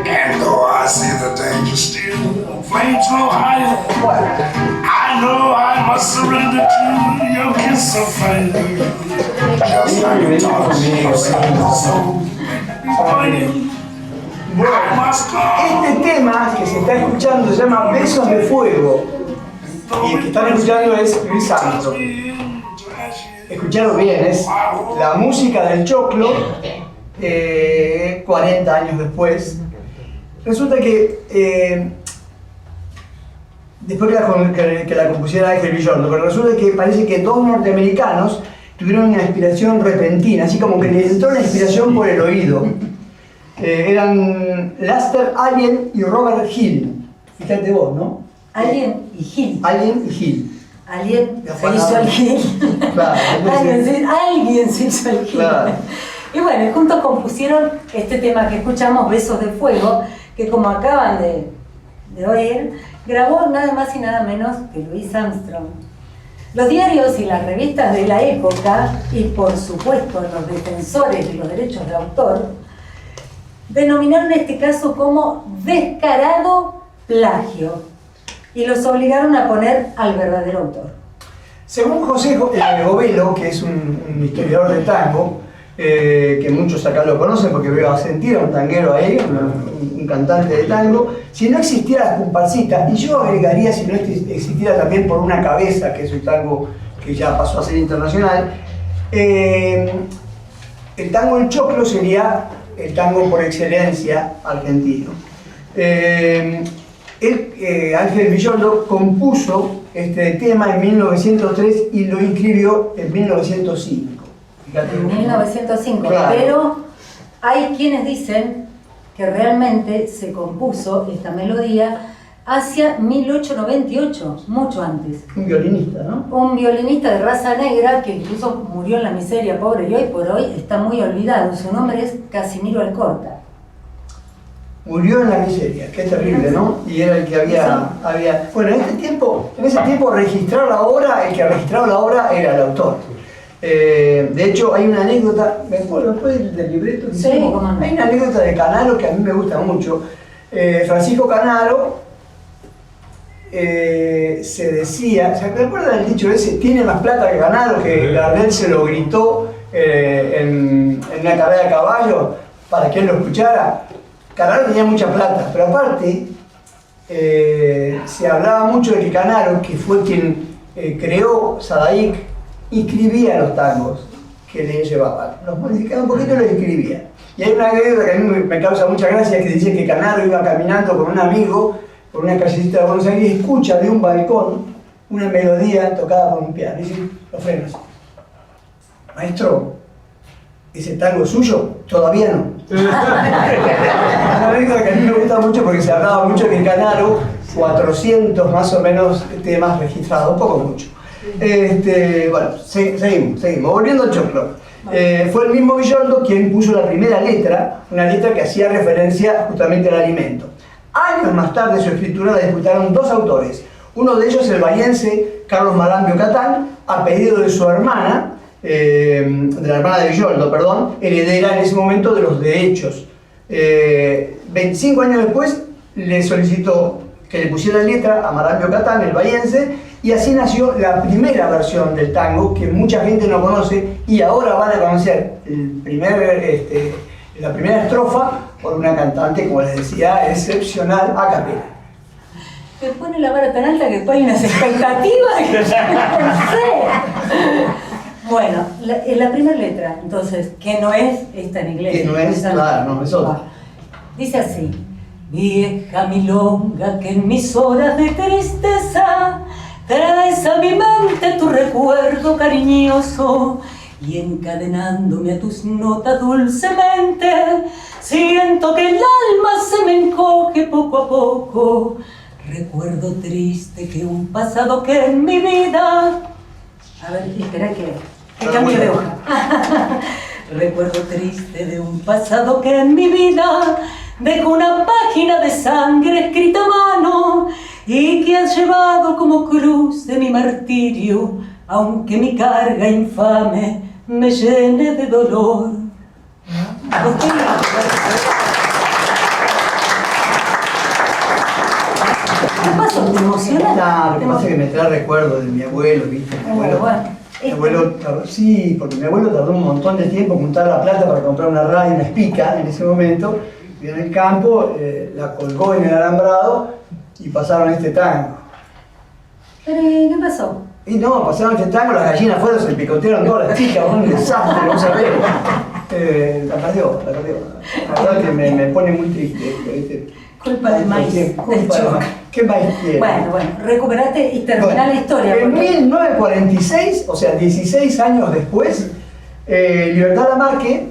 And though I see the danger still, flames grow higher. I know I must surrender to your kiss of fire. Just like you taught me yourself, so burning. Este tema que se está escuchando se llama Besos de Fuego y el que están escuchando es Luis Armstrong. Escucharon bien, es la música del choclo 40 años después. Resulta que después que la compusiera Ángel Villoldo, pero resulta que parece que dos norteamericanos tuvieron una inspiración repentina, así como que les entró la inspiración por el oído. Eran Lester Alien y Robert Hill. Fíjate vos, ¿no? Alien y Hill. Alien y Hill. Alien se hizo el Hill. Claro, alguien se hizo el Hill. Claro. Y bueno, juntos compusieron este tema que escuchamos, Besos de Fuego, que como acaban de oír, grabó nada más y nada menos que Louis Armstrong. Los diarios y las revistas de la época, y por supuesto los defensores de los derechos de autor, denominaron este caso como descarado plagio y los obligaron a poner al verdadero autor. Según José Govelo, que es un historiador de tango, que muchos acá lo conocen porque veo a Sentir, un tanguero ahí, un cantante de tango, si no existiera la comparsita, y yo agregaría si no existiera también Por una cabeza, que es un tango que ya pasó a ser internacional, el tango en choclo sería el tango por excelencia argentino. Ángel Villoldo compuso este tema en 1903 y lo inscribió en 1905. Fíjate. En 1905, claro. Pero hay quienes dicen que realmente se compuso esta melodía hacia 1898, mucho antes. Un violinista, ¿no? Un violinista de raza negra que incluso murió en la miseria, pobre, y hoy por hoy está muy olvidado. Su nombre es Casimiro Alcorta. Murió en la miseria, qué terrible, ¿no? Y era el que había... Bueno, en ese tiempo registrar la obra, el que registraba la obra era el autor. De hecho, hay una anécdota, ¿me acuerdo después del libreto? Sí, cómo no. Hay una anécdota de Canaro que a mí me gusta mucho. Francisco Canaro se decía, ¿se acuerdan del dicho ese? Tiene más plata que Canaro, que Gardel se lo gritó en una carrera de caballo para que él lo escuchara. Canaro tenía mucha plata, pero aparte se hablaba mucho de que Canaro, que fue quien creó Sadaic, inscribía los tangos que le llevaban. Los modificaba un poquito y los escribía. Y hay una anécdota que a mí me causa mucha gracia, que dice que Canaro iba caminando con un amigo por una callecita de Buenos Aires y escucha de un balcón una melodía tocada por un piano. Y dice, los frenos. Maestro, ¿ese tango es suyo? Todavía no. Una anécdota que a mí me gusta mucho porque se hablaba mucho que en Canaro 400 más o menos temas registrados, poco mucho. Bueno, seguimos. Volviendo al choclo. Fue el mismo Villoldo quien puso la primera letra, una letra que hacía referencia justamente al alimento. Años más tarde su escritura la disputaron dos autores. Uno de ellos el bahiense Carlos Marambio Catán, a pedido de su hermana, de la hermana de Villoldo, perdón, heredera en ese momento de los derechos. 25 años después le solicitó que le pusiera letra a Marambio Catán, el bahiense, Y así nació la primera versión del tango, que mucha gente no conoce, y ahora van a conocer la primera estrofa por una cantante, como les decía, excepcional, a capela. Te pone la vara tan alta que después hay unas expectativas que ya no sé. Bueno, la primera letra, entonces, que no es esta en inglés. Que no es, claro, no, es otra. Dice así: vieja milonga que en mis horas de tristeza traes a mi mente tu recuerdo cariñoso, y encadenándome a tus notas dulcemente, siento que el alma se me encoge poco a poco. Recuerdo triste que un pasado que en mi vida... A ver, espera que cambie de hoja. Recuerdo triste de un pasado que en mi vida dejó una página de sangre escrita a mano y que has llevado como cruz de mi martirio, aunque mi carga infame me llene de dolor. ¿Qué pasó? ¿Te emocionas? No, lo que pasa es que me trae recuerdos de mi abuelo, ¿viste? Mi abuelo tardó, sí, porque mi abuelo tardó un montón de tiempo en juntar la plata para comprar una radio, una espica en ese momento, y en el campo la colgó en el alambrado y pasaron este tango. ¿Pero qué pasó? Y no, pasaron este tango, las gallinas fueron, se picotearon todas las chicas, un desastre, no sabés. La perdió. La verdad que me pone muy triste, ¿viste? Culpa del maíz, del choc. ¿Qué maíz tiene? Bueno, recuperate y terminá la historia. En 1946, o sea, 16 años después, Libertad Lamarque,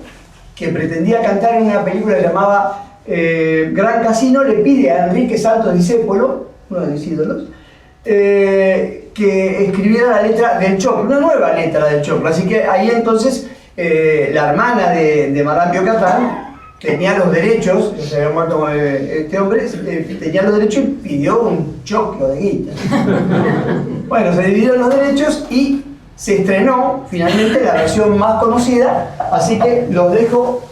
que pretendía cantar en una película que llamaba Gran Casino, le pide a Enrique Santos Discépolo, uno de mis ídolos, que escribiera la letra del Choclo, una nueva letra del Choclo. Así que ahí entonces la hermana de Madame Biocatán tenía los derechos, se había muerto este hombre, tenía los derechos y pidió un choclo de guita. Bueno, se dividieron los derechos y se estrenó finalmente la versión más conocida, así que los dejo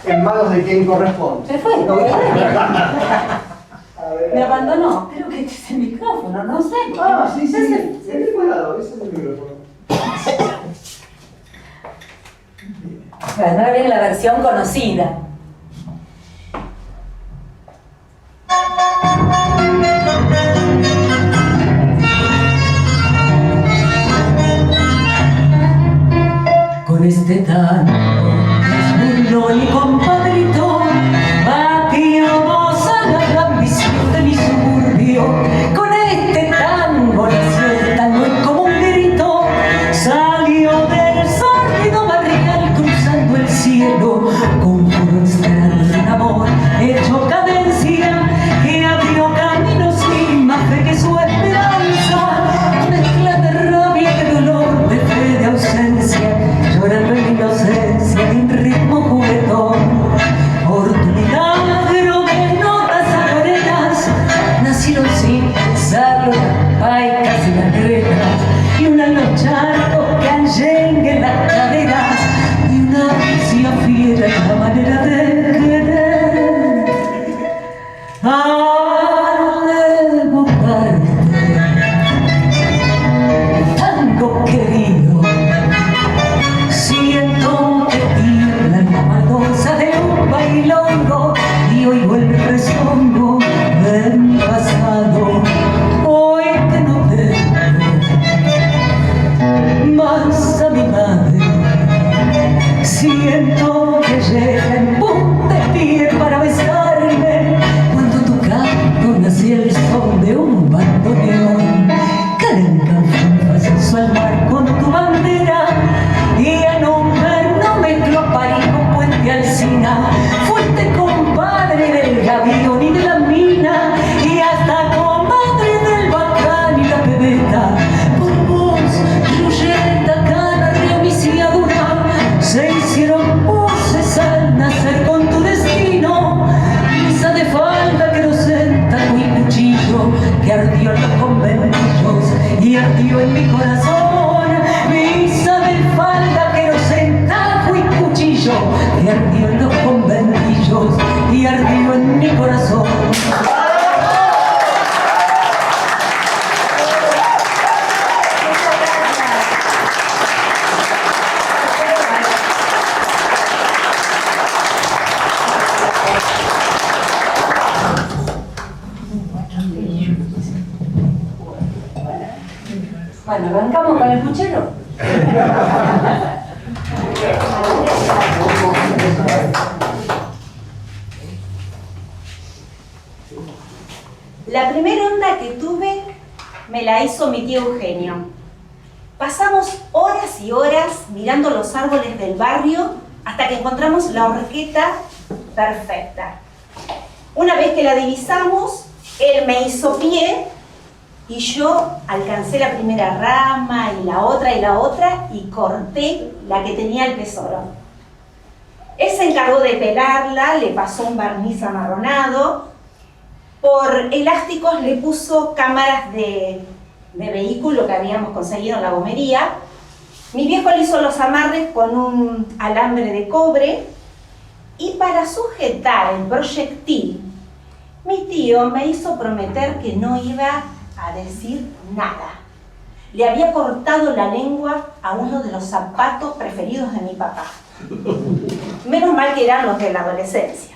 en manos de quien corresponde. Se fue. Me abandonó. Creo que es el micrófono, no sé. Ah, sí, ese cuidado, ese es el micrófono. Bueno, ahora viene la versión conocida. Con este tango es mi compadrito, batíamos a la ambición de mi suburbio. Con este tango nació el tango y como un grito salió del sórdido barrial cruzando el cielo con puro extraño de un amor hecho cadencia que abrió caminos sin más fe que su esperanza, mezcla de rabia y de dolor, de fe, de ausencia, llorando en inocencia de un ritmo juguetón. Por tu milagro de notas agoreras nacieron sin pensarlo las paicas y las gretas, y una los charcos que allengue en las caderas, y una ansia fiera en la manera de querer. Al evocarte, tango querido, siento que tiembla en la baldosa de un bailongo y oigo el rezongo de mi pasado. Hoy que no tengo más a mi madre, siento que llega en punta de pie para besarme cuando tu canto nació el son de un bandoneón. Calencan fanfas sensual mar con tu bandera y en un verno mezcló París con Puente Alsina. Fuiste compadre del gavión y de la mina y hasta comadre del bacán y la pebeta. Por vos, Ruyeta, Cana, Río, Misiadura se hicieron voces al nacer con tu destino. Misa de falda que nos tajo y cuchillo que ardió en los conventillos y ardió en mi corazón. Misa de falda que nos tajo y cuchillo que ardió en los conventillos y ardió en mi corazón. ¿Arrancamos con el puchero? La primera onda que tuve me la hizo mi tío Eugenio. Pasamos horas y horas mirando los árboles del barrio hasta que encontramos la horqueta perfecta. Una vez que la divisamos, él me hizo pie y yo alcancé la primera rama y la otra y corté la que tenía el tesoro. Él se encargó de pelarla, le pasó un barniz amarronado, por elásticos le puso cámaras de vehículo que habíamos conseguido en la gomería. Mi viejo le hizo los amarres con un alambre de cobre y para sujetar el proyectil, mi tío me hizo prometer que no iba a decir nada. Le había cortado la lengua a uno de los zapatos preferidos de mi papá. Menos mal que eran los de la adolescencia.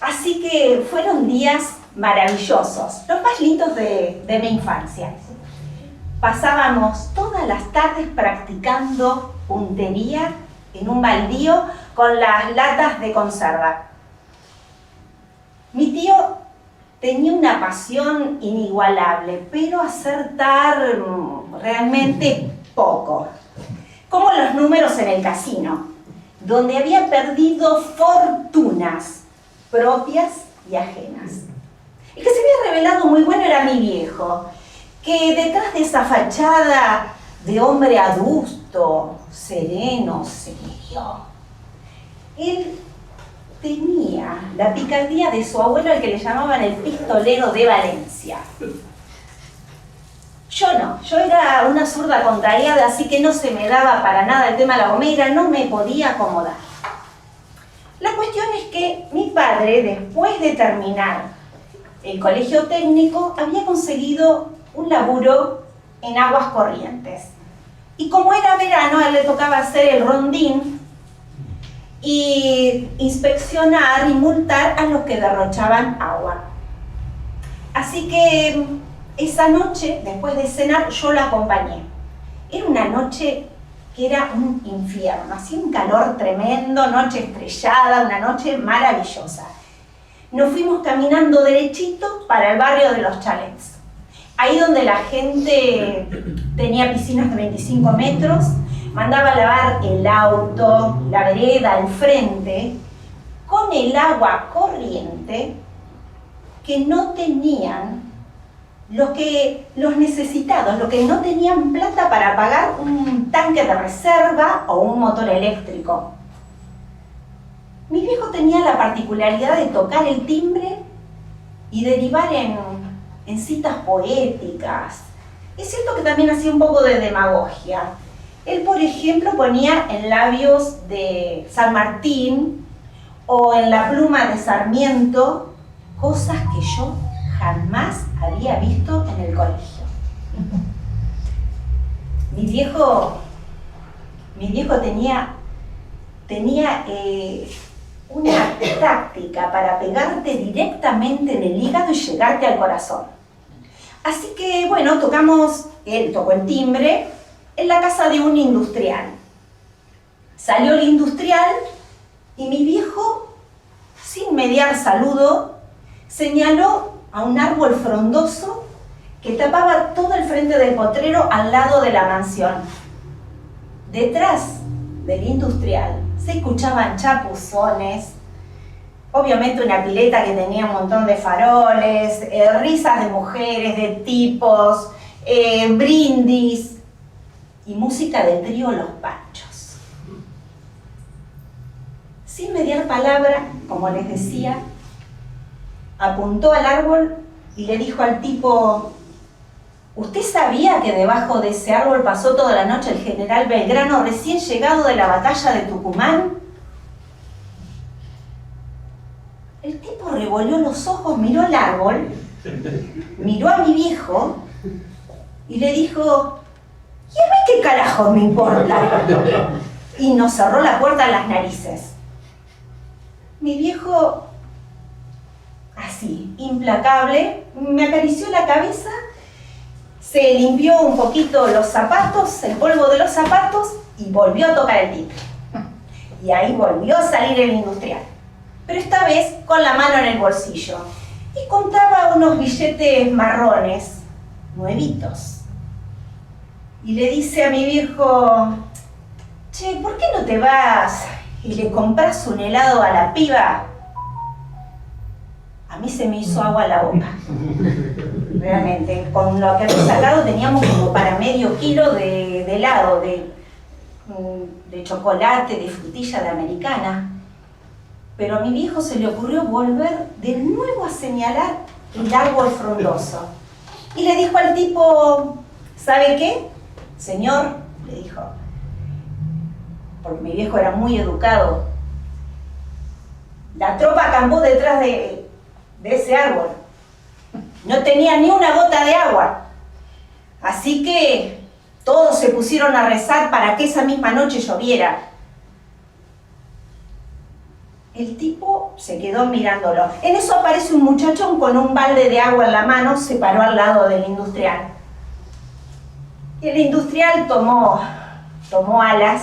Así que fueron días maravillosos, los más lindos de mi infancia. Pasábamos todas las tardes practicando puntería en un baldío con las latas de conserva. Mi tío tenía una pasión inigualable, pero acertar realmente poco. Como los números en el casino, donde había perdido fortunas propias y ajenas. El que se había revelado muy bueno era mi viejo, que detrás de esa fachada de hombre adusto, sereno, serio, él tenía la picardía de su abuelo, al que le llamaban el pistolero de Valencia. Yo no, yo era una zurda contrariada, así que no se me daba para nada el tema de la gomera, no me podía acomodar. La cuestión es que mi padre, después de terminar el colegio técnico, había conseguido un laburo en Aguas Corrientes. Y como era verano, a él le tocaba hacer el rondín y inspeccionar y multar a los que derrochaban agua. Así que esa noche, después de cenar, yo la acompañé. Era una noche que era un infierno, hacía un calor tremendo, noche estrellada, una noche maravillosa. Nos fuimos caminando derechito para el barrio de los Chalets. Ahí donde la gente tenía piscinas de 25 metros, mandaba a lavar el auto, la vereda, el frente, con el agua corriente que no tenían los necesitados, los que no tenían plata para pagar un tanque de reserva o un motor eléctrico. Mi viejo tenía la particularidad de tocar el timbre y derivar en citas poéticas. Es cierto que también hacía un poco de demagogia. Él, por ejemplo, ponía en labios de San Martín o en la pluma de Sarmiento cosas que yo jamás había visto en el colegio. Mi viejo tenía una táctica para pegarte directamente en el hígado y llegarte al corazón. Así que, bueno, él tocó el timbre en la casa de un industrial. Salió el industrial y mi viejo, sin mediar saludo, señaló a un árbol frondoso que tapaba todo el frente del potrero al lado de la mansión. Detrás del industrial se escuchaban chapuzones, obviamente una pileta que tenía un montón de faroles, risas de mujeres, de tipos, brindis y música del trío Los Panchos. Sin mediar palabra, como les decía, apuntó al árbol y le dijo al tipo: ¿usted sabía que debajo de ese árbol pasó toda la noche el general Belgrano, recién llegado de la batalla de Tucumán? El tipo revolvió los ojos, miró el árbol, miró a mi viejo y le dijo: ¿y a mí qué carajo me importa? Y nos cerró la puerta en las narices. Mi viejo, así, implacable, me acarició la cabeza se limpió un poquito los zapatos, el polvo de los zapatos, y volvió a tocar el timbre. Y ahí volvió a salir el industrial, pero esta vez con la mano en el bolsillo. Y contaba unos billetes marrones, nuevitos. Y le dice a mi viejo, che, ¿por qué no te vas y le compras un helado a la piba? A mí se me hizo agua a la boca. Realmente, con lo que había sacado teníamos como para medio kilo de helado, de chocolate, de frutilla de americana. Pero a mi viejo se le ocurrió volver de nuevo a señalar el árbol frondoso. Y le dijo al tipo, ¿sabe qué? Señor, le dijo, porque mi viejo era muy educado, la tropa acampó detrás de ese árbol. No tenía ni una gota de agua. Así que todos se pusieron a rezar para que esa misma noche lloviera. El tipo se quedó mirándolo. En eso aparece un muchachón con un balde de agua en la mano, se paró al lado del industrial. Y el industrial tomó alas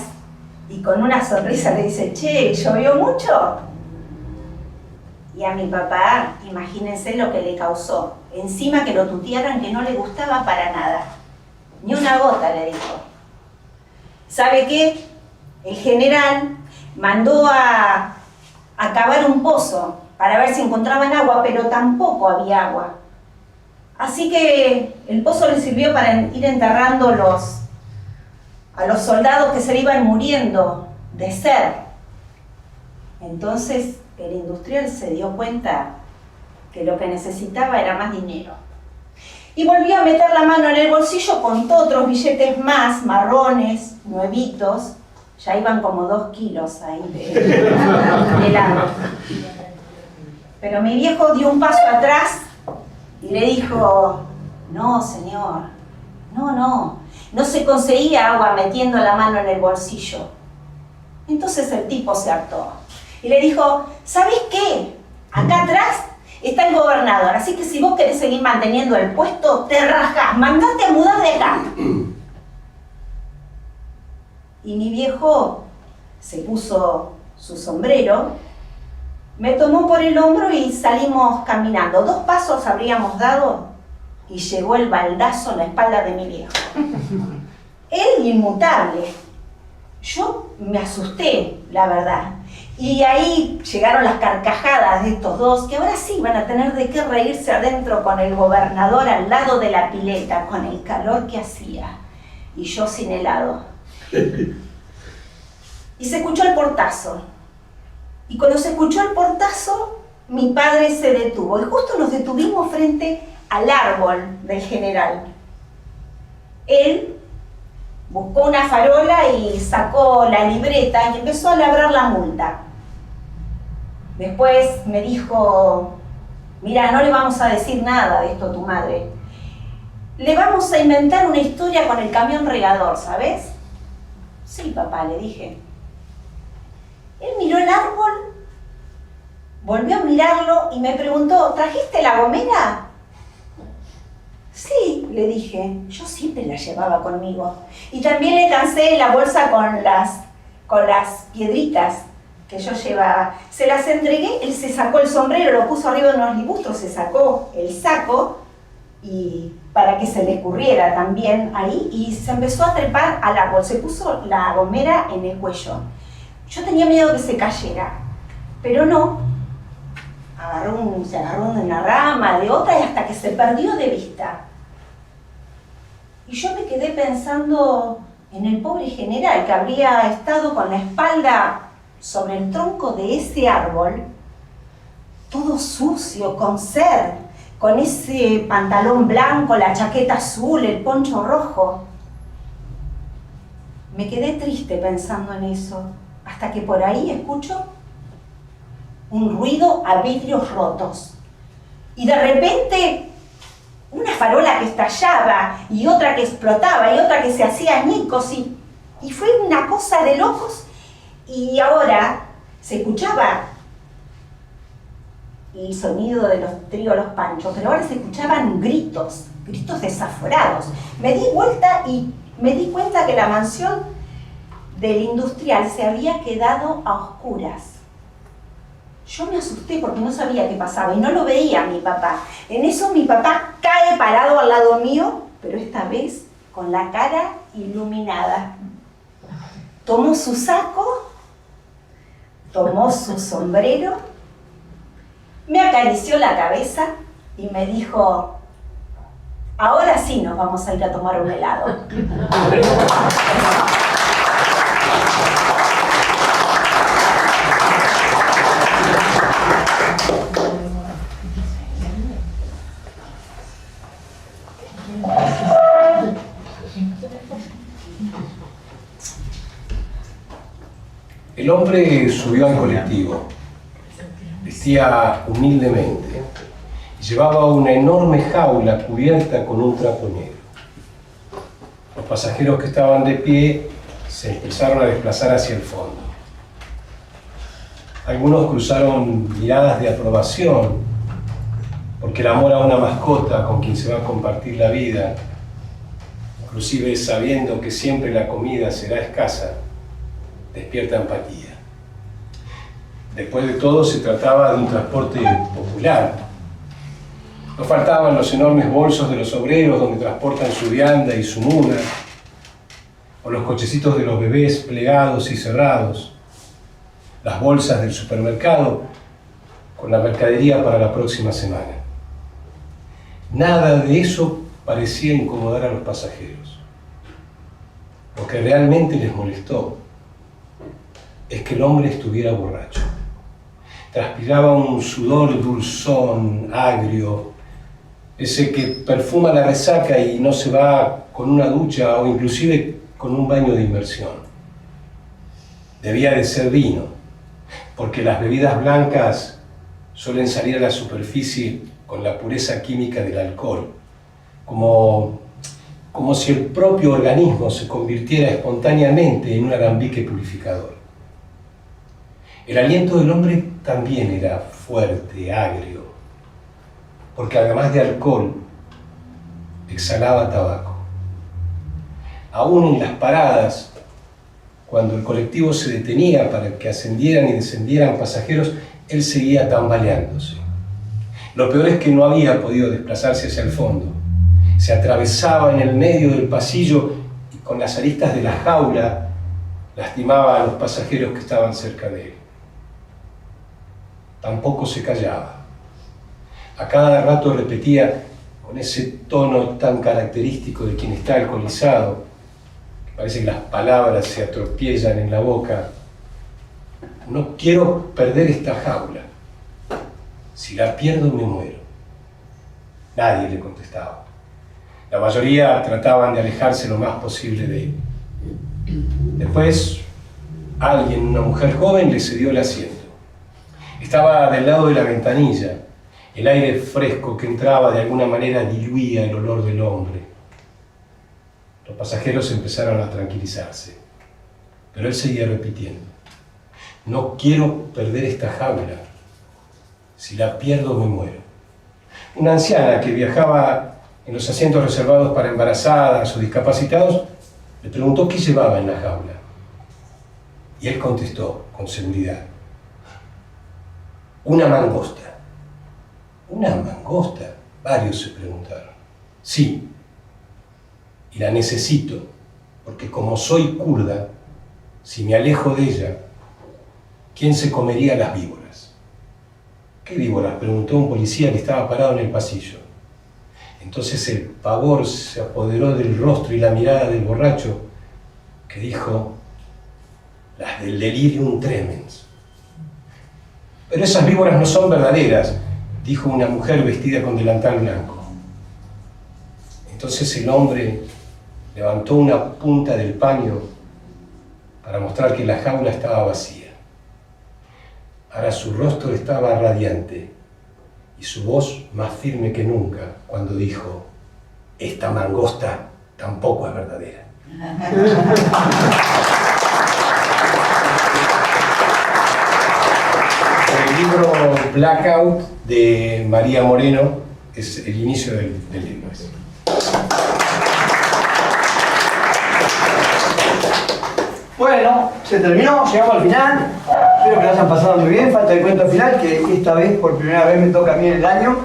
y con una sonrisa le dice, che, ¿llovió mucho? Y a mi papá, imagínense lo que le causó. Encima que lo tutearan, que no le gustaba para nada. Ni una gota, le dijo. ¿Sabe qué? El general mandó a cavar un pozo para ver si encontraban agua, pero tampoco había agua. Así que el pozo le sirvió para ir enterrando a los soldados que se le iban muriendo de sed. Entonces el industrial se dio cuenta que lo que necesitaba era más dinero. Y volvió a meter la mano en el bolsillo, contó otros billetes más, marrones, nuevitos. Ya iban como 2 kilos ahí de helado. Pero mi viejo dio un paso atrás y le dijo, no, señor, no se conseguía agua metiendo la mano en el bolsillo. Entonces el tipo se hartó y le dijo, ¿sabés qué? Acá atrás está el gobernador, así que si vos querés seguir manteniendo el puesto, te rajás, mandate a mudar de acá. Y mi viejo se puso su sombrero, me tomó por el hombro y salimos caminando. 2 pasos habríamos dado y llegó el baldazo en la espalda de mi viejo. Él inmutable. Yo me asusté, la verdad. Y ahí llegaron las carcajadas de estos dos, que ahora sí van a tener de qué reírse adentro con el gobernador al lado de la pileta, con el calor que hacía. Y yo sin helado. Y se escuchó el portazo. Y cuando se escuchó el portazo, mi padre se detuvo. Y justo nos detuvimos frente al árbol del general. Él buscó una farola y sacó la libreta y empezó a labrar la multa. Después me dijo, mira, no le vamos a decir nada de esto a tu madre. Le vamos a inventar una historia con el camión regador, ¿sabes? Sí, papá, le dije. Él miró el árbol, volvió a mirarlo y me preguntó, ¿trajiste la gomera? Sí, le dije, yo siempre la llevaba conmigo. Y también le cansé la bolsa con las piedritas que yo llevaba. Se las entregué, él se sacó el sombrero, lo puso arriba de unos libustros, se sacó el saco y para que se le escurriera también ahí y se empezó a trepar al árbol, se puso la gomera en el cuello. Yo tenía miedo que se cayera, pero no. Se agarró de una rama, de otra y hasta que se perdió de vista. Y yo me quedé pensando en el pobre general que habría estado con la espalda sobre el tronco de ese árbol, todo sucio, con sed, con ese pantalón blanco, la chaqueta azul, el poncho rojo. Me quedé triste pensando en eso, hasta que por ahí escucho un ruido a vidrios rotos. Y de repente, una farola que estallaba, y otra que explotaba, y otra que se hacía añicos, y fue una cosa de locos. Y ahora se escuchaba el sonido de los trígolos panchos, pero ahora se escuchaban gritos desaforados. Me di vuelta y me di cuenta que la mansión del industrial se había quedado a oscuras. Yo me asusté porque no sabía qué pasaba y no lo veía a mi papá. En eso mi papá cae parado al lado mío, pero esta vez con la cara iluminada. Tomó su saco, tomó su sombrero, me acarició la cabeza y me dijo: ahora sí nos vamos a ir a tomar un helado. El hombre subió al colectivo. Vestía humildemente y llevaba una enorme jaula cubierta con un trapo negro. Los pasajeros que estaban de pie se empezaron a desplazar hacia el fondo. Algunos cruzaron miradas de aprobación, porque el amor a una mascota con quien se va a compartir la vida, inclusive sabiendo que siempre la comida será escasa, despierta empatía. Después de todo, se trataba de un transporte popular. No faltaban los enormes bolsos de los obreros donde transportan su vianda y su mula, o los cochecitos de los bebés plegados y cerrados, las bolsas del supermercado con la mercadería para la próxima semana. Nada de eso parecía incomodar a los pasajeros. Lo que realmente les molestó es que el hombre estuviera borracho. Transpiraba un sudor dulzón, agrio, ese que perfuma la resaca y no se va con una ducha o inclusive con un baño de inmersión. Debía de ser vino, porque las bebidas blancas suelen salir a la superficie con la pureza química del alcohol, como si el propio organismo se convirtiera espontáneamente en un alambique purificador. El aliento del hombre también era fuerte, agrio, porque además de alcohol, exhalaba tabaco. Aún en las paradas, cuando el colectivo se detenía para que ascendieran y descendieran pasajeros, él seguía tambaleándose. Lo peor es que no había podido desplazarse hacia el fondo. Se atravesaba en el medio del pasillo y con las aristas de la jaula lastimaba a los pasajeros que estaban cerca de él. Tampoco se callaba. A cada rato repetía con ese tono tan característico de quien está alcoholizado, que parece que las palabras se atropiezan en la boca: no quiero perder esta jaula. Si la pierdo me muero. Nadie le contestaba. La mayoría trataban de alejarse lo más posible de él. Después, alguien, una mujer joven, le cedió el asiento. Estaba del lado de la ventanilla. El aire fresco que entraba de alguna manera diluía el olor del hombre. Los pasajeros empezaron a tranquilizarse, pero él seguía repitiendo: no quiero perder esta jaula. Si la pierdo me muero. Una anciana que viajaba en los asientos reservados para embarazadas o discapacitados le preguntó qué llevaba en la jaula. Y él contestó con seguridad: una mangosta. ¿Una mangosta? Varios se preguntaron. Sí, y la necesito, porque como soy kurda, si me alejo de ella, ¿quién se comería las víboras? ¿Qué víboras?, preguntó un policía que estaba parado en el pasillo. Entonces el pavor se apoderó del rostro y la mirada del borracho, que dijo: las del delirium tremens. Pero esas víboras no son verdaderas, dijo una mujer vestida con delantal blanco. Entonces el hombre levantó una punta del paño para mostrar que la jaula estaba vacía. Ahora su rostro estaba radiante y su voz más firme que nunca cuando dijo: esta mangosta tampoco es verdadera. El libro Blackout de María Moreno, es el inicio del libro. Bueno, se terminó, llegamos al final. Espero que lo hayan pasado muy bien. Falta el cuento final, que esta vez, por primera vez, me toca a mí en el año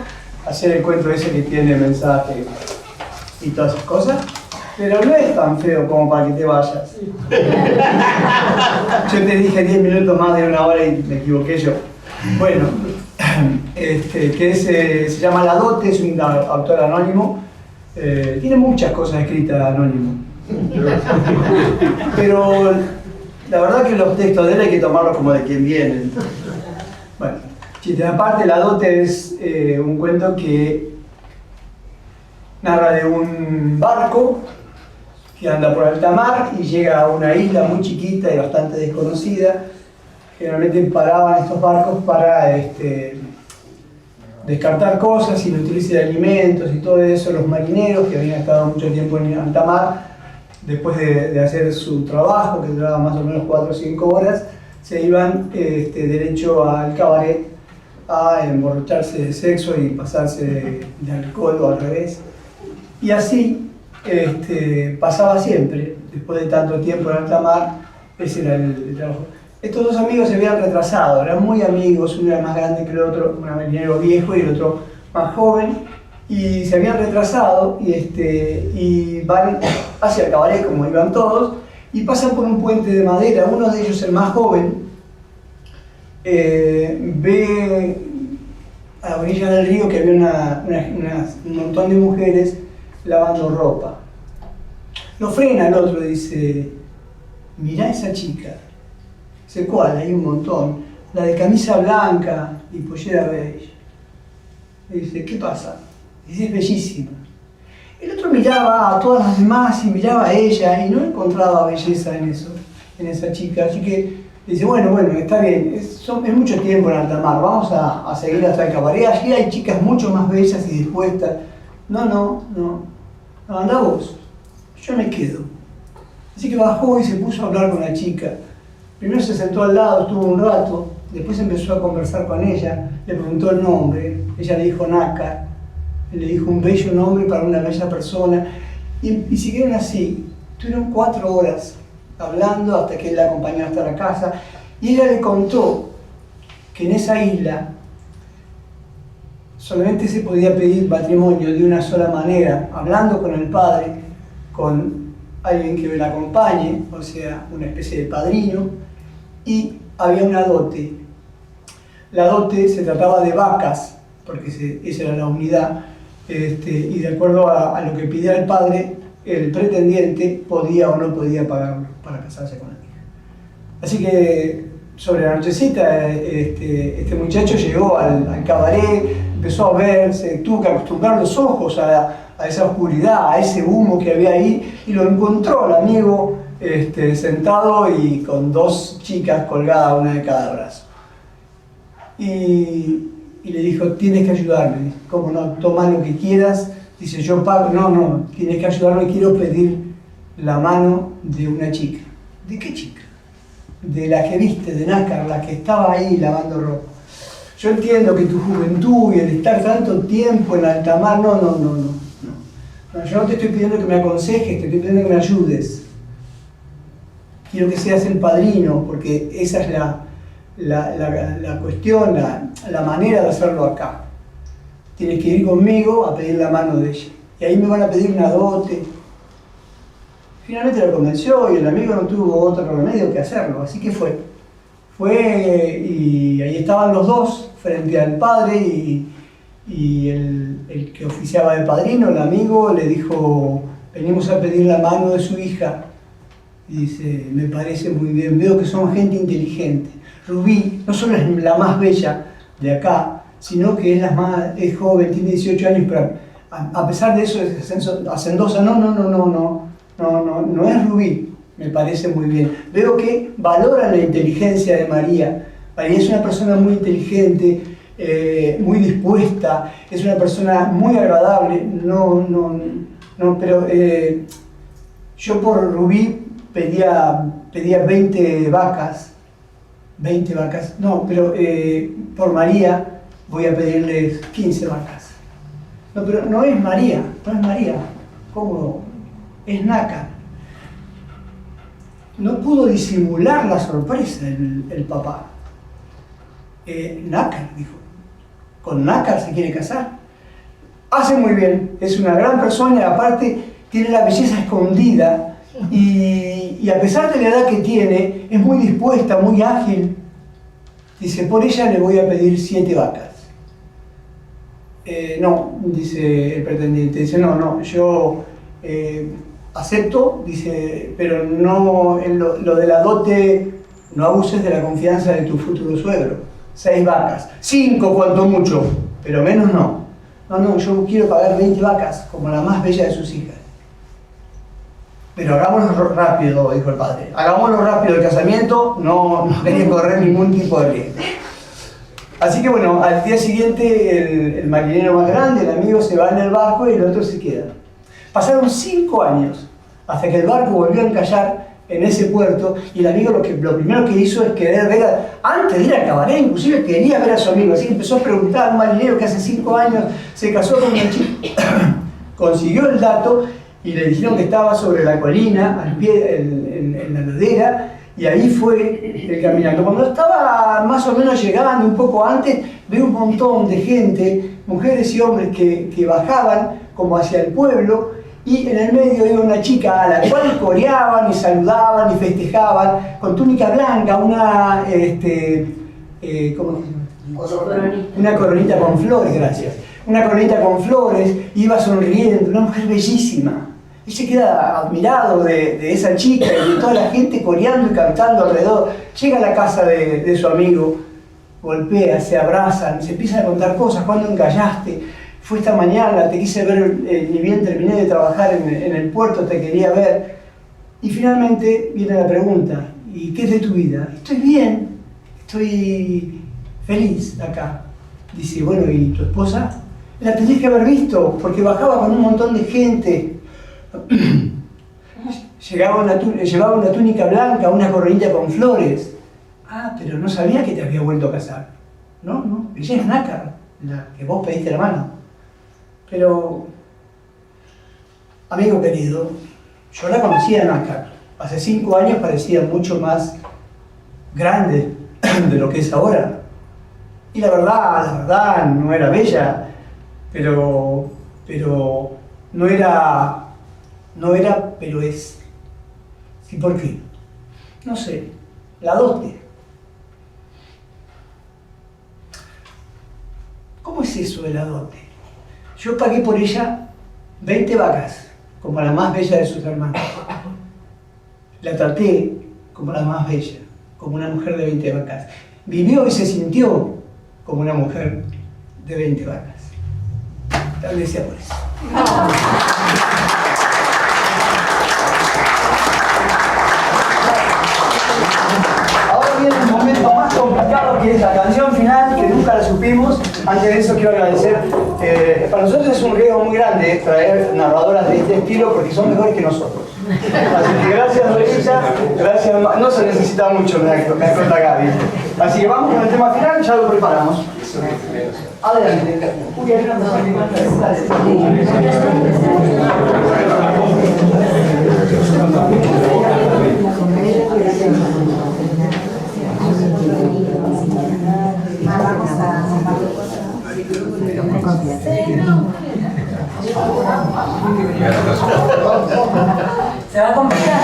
hacer el cuento ese que tiene mensaje y todas esas cosas. Pero no es tan feo como para que te vayas. Yo te dije 10 minutos más de 1 hora y me equivoqué yo. Bueno, se llama La Dote, es un autor anónimo. Tiene muchas cosas escritas anónimo. Pero la verdad que los textos de él hay que tomarlos como de quien vienen. Bueno, chiste aparte, La Dote es un cuento que narra de un barco que anda por alta mar y llega a una isla muy chiquita y bastante desconocida. Generalmente paraban estos barcos para descartar cosas y nutrirse de alimentos y todo eso. Los marineros que habían estado mucho tiempo en alta mar, después de hacer su trabajo, que duraba más o menos 4 o 5 horas, se iban derecho al cabaret a emborracharse de sexo y pasarse de alcohol o al revés. Y así pasaba siempre, después de tanto tiempo en alta mar, ese era el trabajo. Estos dos amigos se habían retrasado, eran muy amigos, uno era más grande que el otro, un marinero viejo y el otro más joven, y se habían retrasado y van hacia el cabaret como iban todos, y pasan por un puente de madera. Uno de ellos, el más joven, ve a la orilla del río que había un montón de mujeres lavando ropa. Lo frena el otro y dice: mirá esa chica. Dice: ¿cuál? Hay un montón. La de camisa blanca y pollera beige. Y dice: ¿qué pasa? Dice: es bellísima. El otro miraba a todas las demás y miraba a ella y no encontraba belleza en eso, en esa chica. Así que dice: bueno, está bien, es mucho tiempo en alta mar, vamos a seguir hasta el cabaret. Allí hay chicas mucho más bellas y dispuestas. No, anda vos, yo me quedo. Así que bajó y se puso a hablar con la chica. Primero se sentó al lado, estuvo un rato, después empezó a conversar con ella, le preguntó el nombre, ella le dijo Nácar, le dijo un bello nombre para una bella persona, y siguieron así. Tuvieron 4 horas hablando hasta que él la acompañó hasta la casa, y ella le contó que en esa isla solamente se podía pedir matrimonio de una sola manera, hablando con el padre, con alguien que la acompañe, o sea, una especie de padrino, y había una dote. La dote se trataba de vacas, porque esa era la unidad, y de acuerdo a lo que pidiera el padre, el pretendiente podía o no podía pagarlo para casarse con la hija. Así que sobre la nochecita este muchacho llegó al cabaret, empezó a verse, tuvo que acostumbrar los ojos a esa oscuridad, a ese humo que había ahí, y lo encontró al amigo sentado y con 2 chicas colgadas, una de cada brazo. Y le dijo: tienes que ayudarme. ¿Cómo no? Toma lo que quieras. Dice: yo pago. No, tienes que ayudarme, quiero pedir la mano de una chica. ¿De qué chica? De la que viste, de Nácar, la que estaba ahí lavando ropa. Yo entiendo que tu juventud y el estar tanto tiempo en alta mar, no, yo no te estoy pidiendo que me aconsejes, te estoy pidiendo que me ayudes. Quiero que seas el padrino, porque esa es la cuestión, la manera de hacerlo acá. Tienes que ir conmigo a pedir la mano de ella. Y ahí me van a pedir una dote. Finalmente lo convenció y el amigo no tuvo otro remedio que hacerlo, así que fue. Y ahí estaban los dos frente al padre y el que oficiaba de padrino, el amigo, le dijo: venimos a pedir la mano de su hija. Y dice: me parece muy bien, veo que son gente inteligente. Rubí no solo es la más bella de acá, sino que es joven, tiene 18 años, pero a pesar de eso es hacendosa. No es Rubí, me parece muy bien. Veo que valora la inteligencia de María. María es una persona muy inteligente, muy dispuesta, es una persona muy agradable. Pero yo por Rubí pedía 20 vacas, no, pero por María voy a pedirles 15 vacas. No, pero no es María, no es María. ¿Cómo? Es Nácar. No pudo disimular la sorpresa el papá. Nácar, dijo. Con Nácar se quiere casar. Hace muy bien, es una gran persona y aparte tiene la belleza escondida y a pesar de la edad que tiene, es muy dispuesta, muy ágil. Dice, por ella le voy a pedir 7 vacas. No, dice el pretendiente, dice, no, yo acepto, dice, pero no, lo de la dote, no abuses de la confianza de tu futuro suegro. 6 vacas, 5 cuanto mucho, pero menos no. No, yo quiero pagar 20 vacas, como la más bella de sus hijas. Pero hagámoslo rápido, dijo el padre. Hagámoslo rápido, el casamiento no quería correr ningún tipo de riesgo. Así que bueno, al día siguiente el marinero más grande, el amigo, se va en el barco y el otro se queda. Pasaron 5 años hasta que el barco volvió a encallar en ese puerto y el amigo lo primero que hizo es querer ver, antes de ir al cabaret, inclusive quería ver a su amigo, así que empezó a preguntar a un marinero que hace 5 años se casó con una chica, consiguió el dato y le dijeron que estaba sobre la colina, al pie, en la ladera, y ahí fue el caminando. Cuando estaba más o menos llegando, un poco antes, vio un montón de gente, mujeres y hombres que bajaban como hacia el pueblo, y en el medio iba una chica a la cual coreaban y saludaban y festejaban con túnica blanca, una ¿cómo se llama? Una coronita con flores, gracias. Una coronita con flores, iba sonriendo, una mujer bellísima. Y se queda admirado de esa chica y de toda la gente coreando y cantando alrededor. Llega a la casa de su amigo, golpea, se abrazan, se empiezan a contar cosas. ¿Cuándo encallaste? Fue esta mañana, te quise ver, ni bien terminé de trabajar en el puerto, te quería ver. Y finalmente viene la pregunta, ¿y qué es de tu vida? Estoy bien, estoy feliz acá. Dice, bueno, ¿y tu esposa? La tenés que haber visto, porque bajaba con un montón de gente. Llevaba una túnica blanca, una coronita con flores. Ah, pero no sabía que te había vuelto a casar. No, ella es Nácar, la que vos pediste la mano. Pero, amigo querido, yo la conocía a Nácar. Hace 5 años parecía mucho más grande de lo que es ahora. Y la verdad, no era bella, pero no era, pero es. ¿Y por qué? No sé, la dote. ¿Cómo es eso de la dote? Yo pagué por ella 20 vacas, como la más bella de sus hermanos. La traté como la más bella, como una mujer de 20 vacas. Vivió y se sintió como una mujer de 20 vacas. Tal vez sea por eso. Ahora viene el momento más complicado, que es la canción final, que nunca la supimos. Antes de eso quiero agradecer. Para nosotros es un riesgo muy grande traer narradoras de este estilo porque son mejores que nosotros. Así que gracias, Lorisa, gracias. No se necesita mucho, me acota Gaby. Así que vamos con el tema final, ya lo preparamos. Adelante. Se va a complicar.